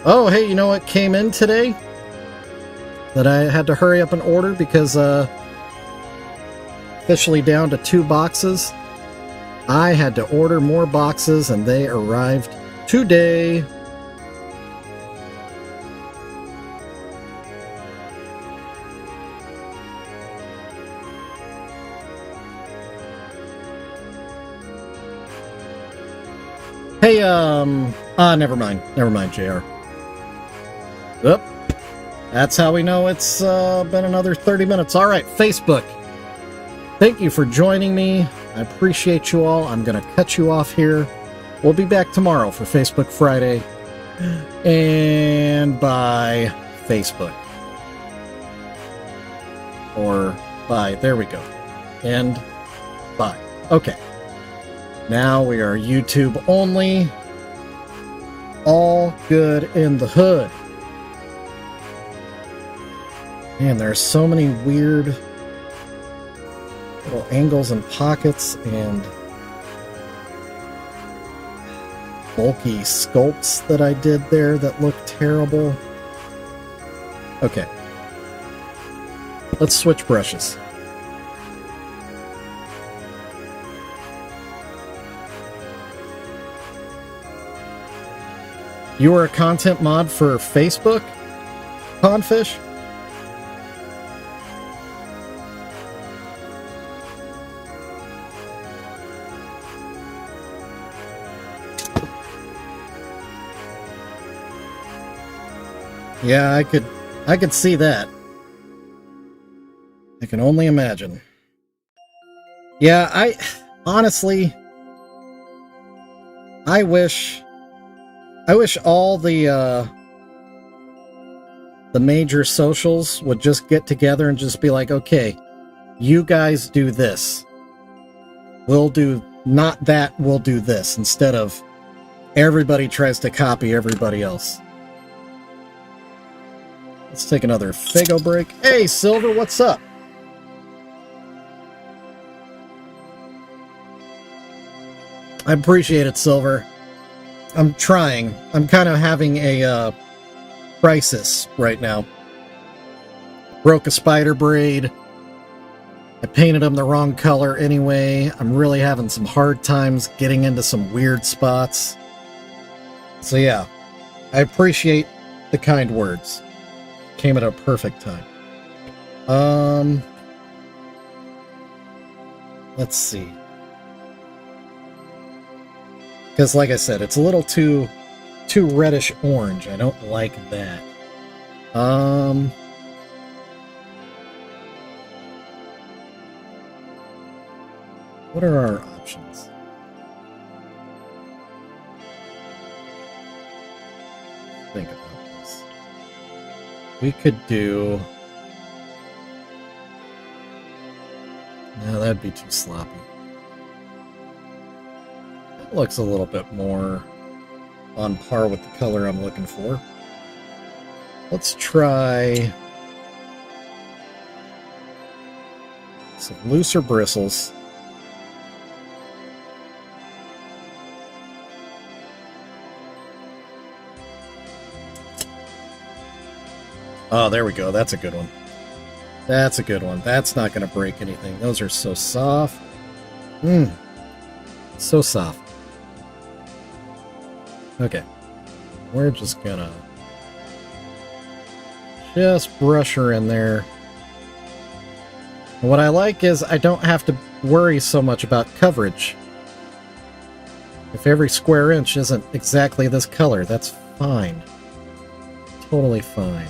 Oh, hey, you know what came in today? that I had to hurry up and order because officially down to 2 boxes. I had to order more boxes and they arrived today. Hey, never mind, JR. Oop. That's how we know it's been another 30 minutes. All right, Facebook. Thank you for joining me. I appreciate you all. I'm going to cut you off here. We'll be back tomorrow for Facebook Friday. And bye, Facebook. Or bye. There we go. And bye. Okay. Now we are YouTube only. All good in the hood. Man, there's so many weird little angles and pockets and bulky sculpts that I did there that look terrible. Okay. Let's switch brushes. You are a content mod for Facebook, Pondfish? Yeah, I could see that. I can only imagine. Yeah, honestly, I wish all the major socials would just get together and just be like, okay, you guys do this. We'll do not that, we'll do this, instead of everybody tries to copy everybody else. Let's take another Fago break. Hey, Silver, what's up? I appreciate it, Silver. I'm trying. I'm kind of having a crisis right now. Broke a spider braid. I painted them the wrong color anyway. I'm really having some hard times getting into some weird spots. So yeah, I appreciate the kind words. Came at a perfect time. Let's see. Because, like I said, it's a little too reddish orange. I don't like that. What are our options? Think about this. We could do... No, that'd be too sloppy. That looks a little bit more on par with the color I'm looking for. Let's try some looser bristles. Oh, there we go. That's a good one. That's a good one. That's not going to break anything. Those are so soft. So soft. Okay. We're just gonna brush her in there. And what I like is I don't have to worry so much about coverage. If every square inch isn't exactly this color, that's fine. Totally fine.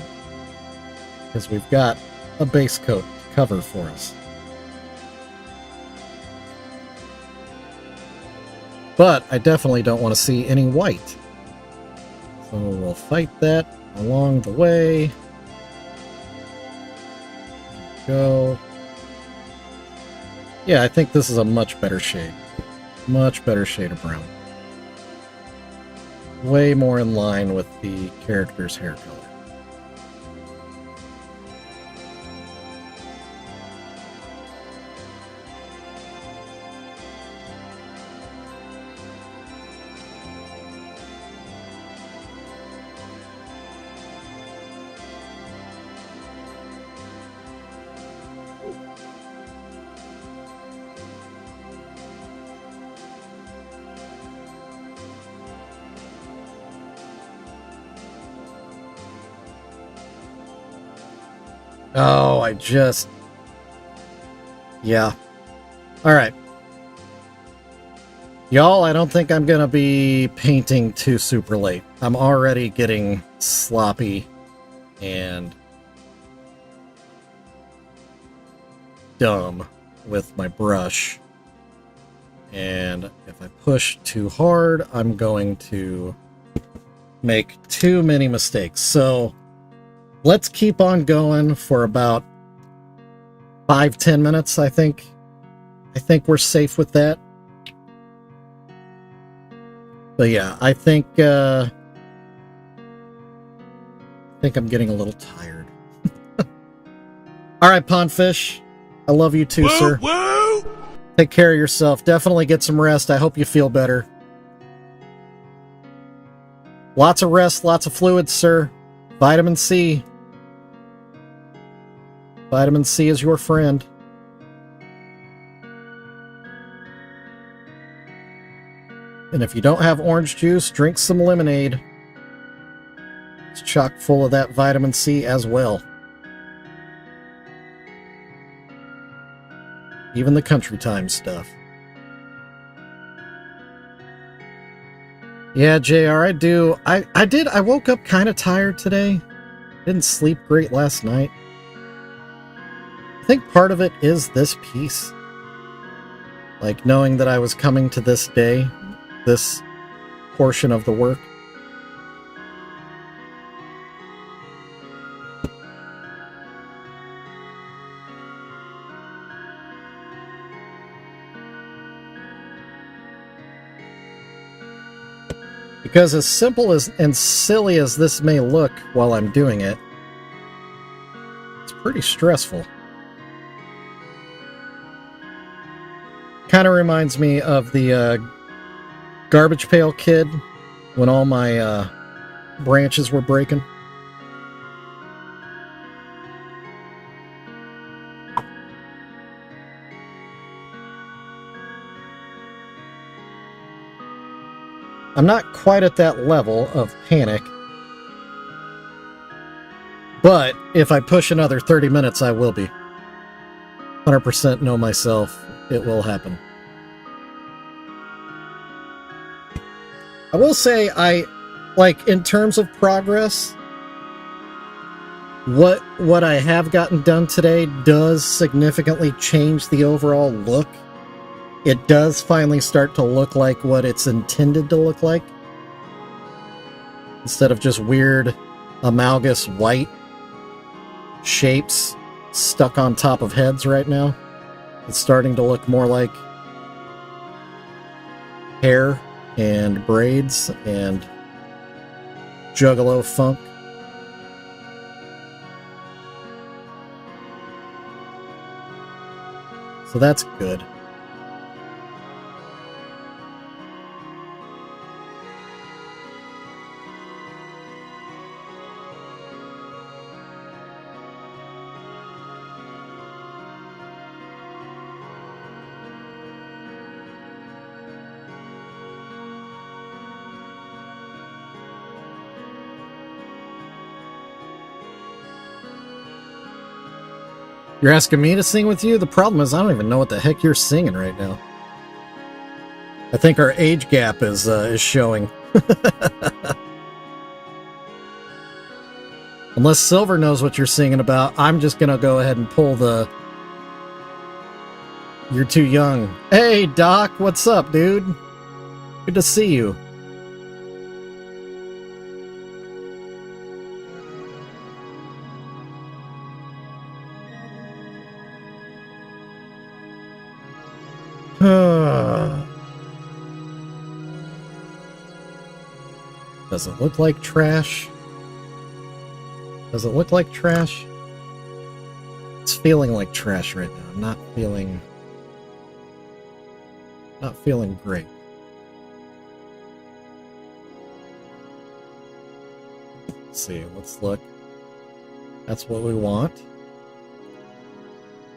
Because we've got a base coat to cover for us. But I definitely don't want to see any white. So we'll fight that along the way. Go. Yeah, I think this is a much better shade. Much better shade of brown. Way more in line with the character's hair color. Oh, yeah. Alright. Y'all, I don't think I'm gonna be painting too super late. I'm already getting sloppy and dumb with my brush. And if I push too hard, I'm going to make too many mistakes. So let's keep on going for about 5-10 minutes, I think. I think we're safe with that. But yeah, I think I'm getting a little tired. All right, Pondfish. I love you too, sir. Woo! Take care of yourself. Definitely get some rest. I hope you feel better. Lots of rest, lots of fluids, sir. Vitamin C. Vitamin C is your friend. And if you don't have orange juice, drink some lemonade. It's chock full of that vitamin C as well. Even the country time stuff. Yeah, JR, I do. I woke up kind of tired today. Didn't sleep great last night. I think part of it is this piece. Like knowing that I was coming to this day, this portion of the work. Because as simple as and silly as this may look while I'm doing it, it's pretty stressful. Kind of reminds me of the Garbage Pail Kid when all my branches were breaking. I'm not quite at that level of panic, but if I push another 30 minutes, I will be. 100% know myself, it will happen. I will say, in terms of progress, what I have gotten done today does significantly change the overall look. It does finally start to look like what it's intended to look like. Instead of just weird, amalgamous white shapes stuck on top of heads right now. It's starting to look more like hair and braids and Juggalo funk. So that's good. You're asking me to sing with you? The problem is I don't even know what the heck you're singing right now. I think our age gap is showing. Unless Silver knows what you're singing about, I'm just gonna go ahead and pull the... You're too young. Hey, Doc, what's up, dude? Good to see you. Does it look like trash? Does it look like trash? It's feeling like trash right now. I'm not feeling great. Let's see, let's look. That's what we want.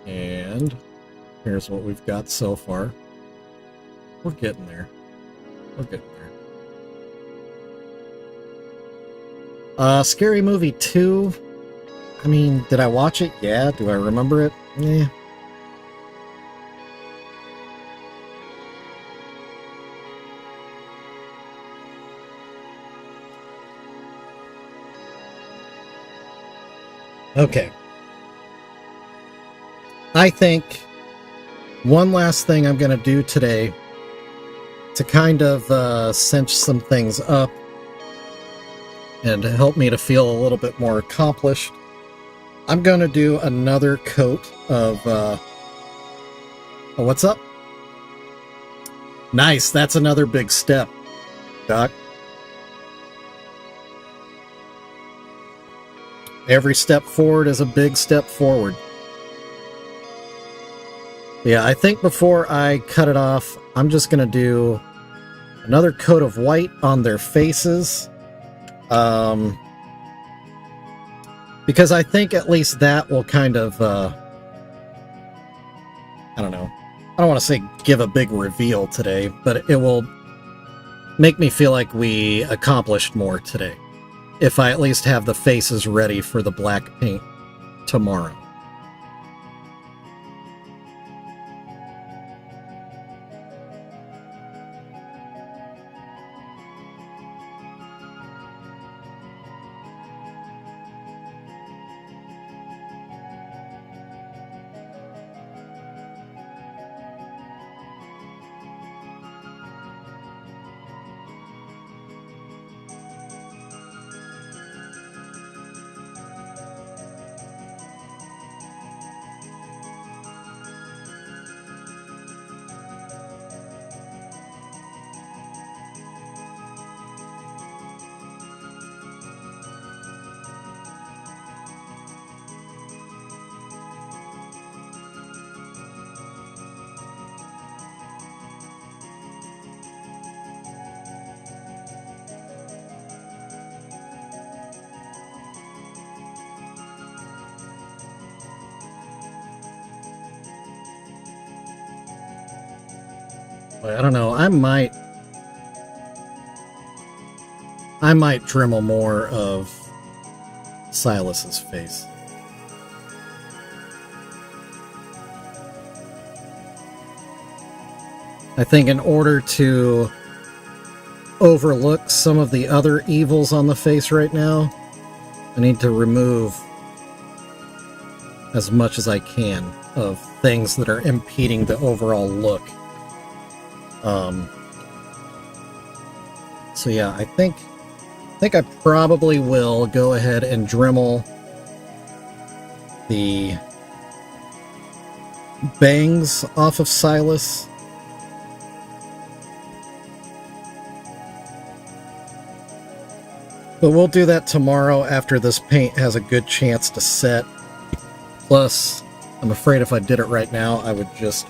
And here's what we've got so far. We're getting there. We're getting there. Scary Movie 2. I mean, did I watch it? Yeah. Do I remember it? Yeah. Okay. I think one last thing I'm going to do today to kind of cinch some things up and to help me to feel a little bit more accomplished, I'm going to do another coat of... oh, what's up? Nice, that's another big step, Doc. Every step forward is a big step forward. Yeah, I think before I cut it off, I'm just going to do another coat of white on their faces. Because I think at least that will kind of, I don't know. I don't want to say give a big reveal today, but it will make me feel like we accomplished more today. If I at least have the faces ready for the black paint tomorrow. I don't know, I might Dremel more of Silas's face. I think in order to overlook some of the other evils on the face right now, I need to remove as much as I can of things that are impeding the overall look. So yeah, I think I probably will go ahead and Dremel the bangs off of Silas. But we'll do that tomorrow after this paint has a good chance to set. Plus, I'm afraid if I did it right now, I would just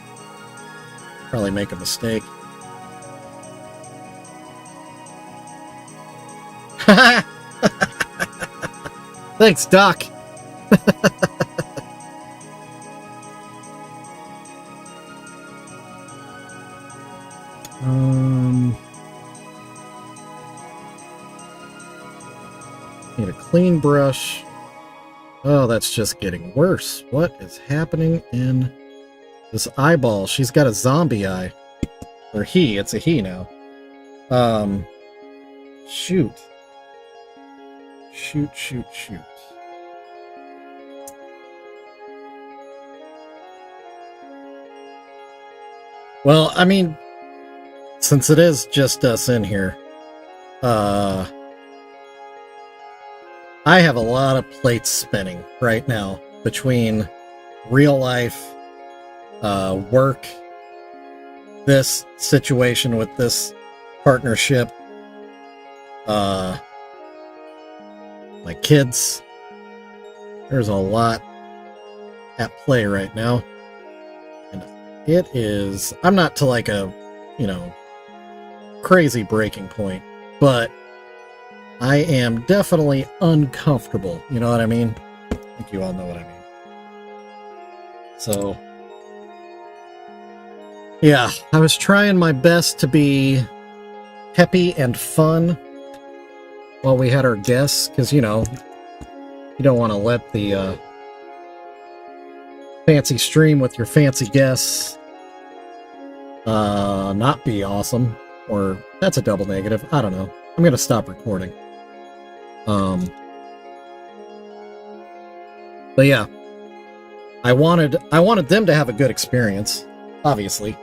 probably make a mistake. Thanks, Doc. Need a clean brush. Oh, that's just getting worse. What is happening in this eyeball? She's got a zombie eye. Or he. It's a he now. Shoot. Shoot. Well, I mean, since it is just us in here, I have a lot of plates spinning right now between real life, work, this situation with this partnership, my kids. There's a lot at play right now. And it is, I'm not to like a, crazy breaking point, but I am definitely uncomfortable. You know what I mean? I think you all know what I mean. So, yeah, I was trying my best to be peppy and fun while we had our guests, because, You don't want to let the fancy stream with your fancy guests not be awesome. Or that's a double negative. I don't know. I'm going to stop recording. But yeah, I wanted them to have a good experience, obviously.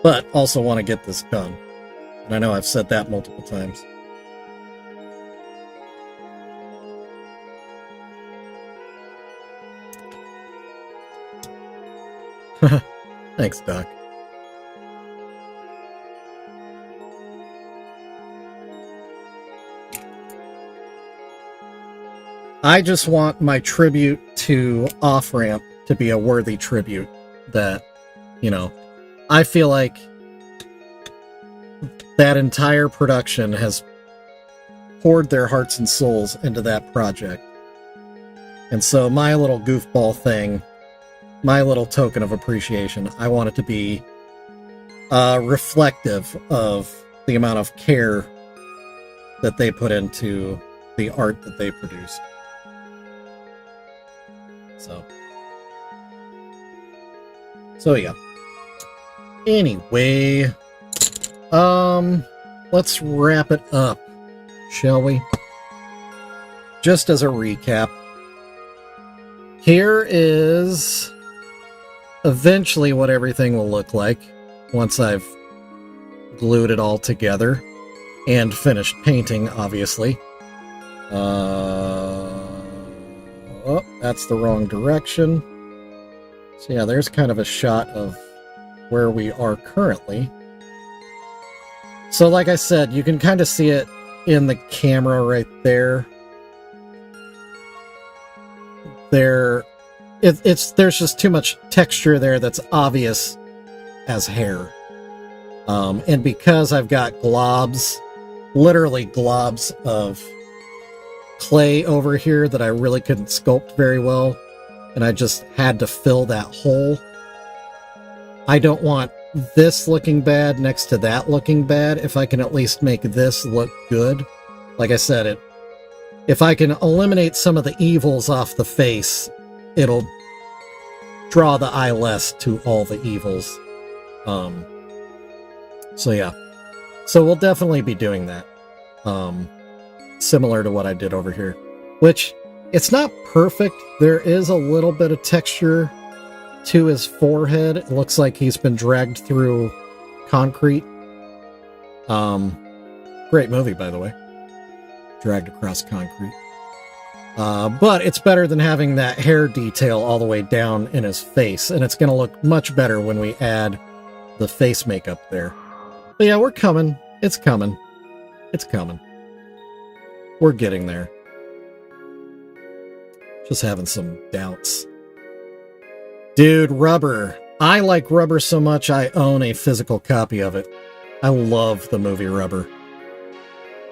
But also want to get this done. And I know I've said that multiple times. Thanks, Doc. I just want my tribute to Off-Ramp to be a worthy tribute that, you know, I feel like that entire production has poured their hearts and souls into that project. And so my little goofball thing, my little token of appreciation, I want it to be reflective of the amount of care that they put into the art that they produced. So yeah. Anyway, let's wrap it up, shall we? Just as a recap, here is eventually what everything will look like once I've glued it all together and finished painting, obviously. Oh, that's the wrong direction. So yeah, there's kind of a shot of where we are currently. So like I said, you can kind of see it in the camera right there. There's just too much texture there that's obvious as hair. And because I've got globs, literally globs of clay over here that I really couldn't sculpt very well, and I just had to fill that hole. I don't want this looking bad next to that looking bad if I can at least make this look good. Like I said, if I can eliminate some of the evils off the face, it'll draw the eye less to all the evils. So yeah. So we'll definitely be doing that. Similar to what I did over here. Which, it's not perfect. There is a little bit of texture to his forehead. It looks like he's been dragged through concrete. Great movie, by the way. Dragged across concrete. But it's better than having that hair detail all the way down in his face. And it's going to look much better when we add the face makeup there. But yeah, we're coming. It's coming. It's coming. We're getting there. Just having some doubts. Dude, Rubber. I like Rubber so much I own a physical copy of it. I love the movie Rubber.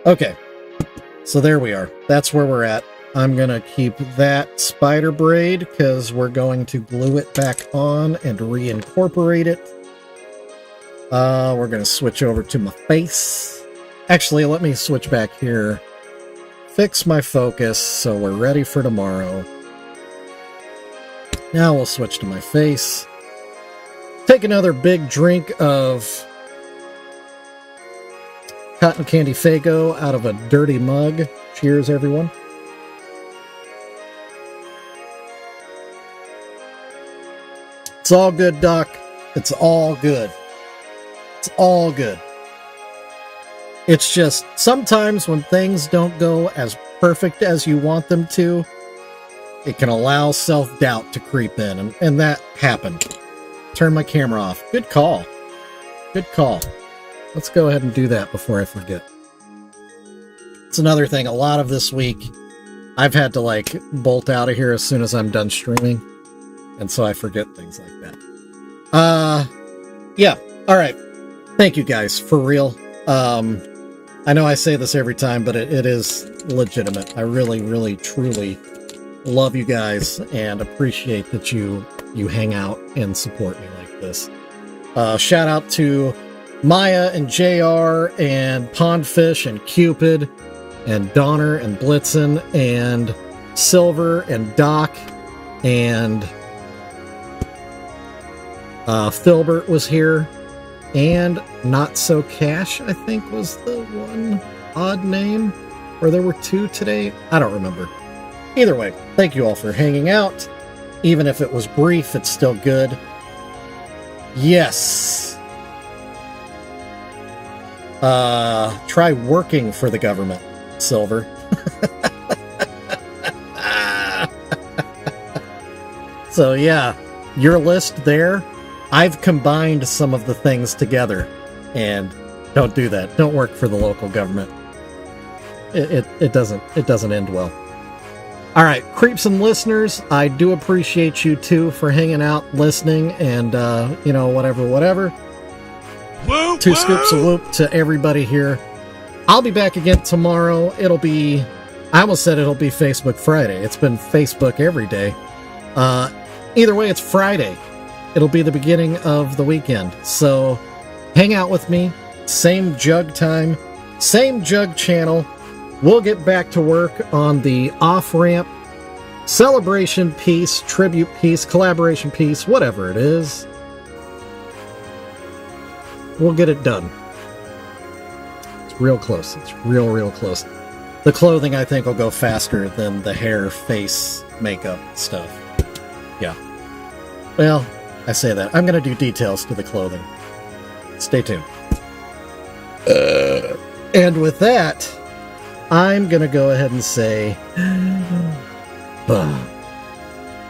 Okay. So there we are. That's where we're at. I'm going to keep that spider braid because we're going to glue it back on and reincorporate it. We're going to switch over to my face. Actually, let me switch back here. Fix my focus so we're ready for tomorrow. Now we'll switch to my face. Take another big drink of cotton candy Faygo out of a dirty mug. Cheers, everyone. It's all good, Doc. It's all good. It's all good. It's just sometimes when things don't go as perfect as you want them to, it can allow self-doubt to creep in, and that happened. Turn my camera off. Good call. Good call. Let's go ahead and do that before I forget. It's another thing, a lot of this week, I've had to like bolt out of here as soon as I'm done streaming, and so I forget things like that. Yeah, alright. Thank you guys, for real. I know I say this every time, but it is legitimate. I really, really, truly love you guys and appreciate that you hang out and support me like this. Shout out to Maya and JR and Pondfish and Cupid and Donner and Blitzen and Silver and Doc and Filbert was here, and Not So Cash, I think, was the one odd name, or there were two today. I don't remember. Either way, thank you all for hanging out. Even if it was brief, it's still good. Yes. Try working for the government, Silver. So yeah, your list there, I've combined some of the things together, and don't do that. Don't work for the local government. It doesn't end well. All right, creeps and listeners, I do appreciate you too for hanging out, listening, and whatever. Woo, 2 scoops of whoop to everybody here. I'll be back again tomorrow. I almost said it'll be Facebook Friday. It's been Facebook every day. Either way, it's Friday. It'll be the beginning of the weekend. So hang out with me. Same jug time, same jug channel. We'll get back to work on the off-ramp celebration piece, tribute piece, collaboration piece, whatever it is. We'll get it done. It's real close. It's real close. The clothing, I think, will go faster than the hair, face, makeup stuff. Yeah. Well, I say that. I'm going to do details to the clothing. Stay tuned. And with that, I'm going to go ahead and say...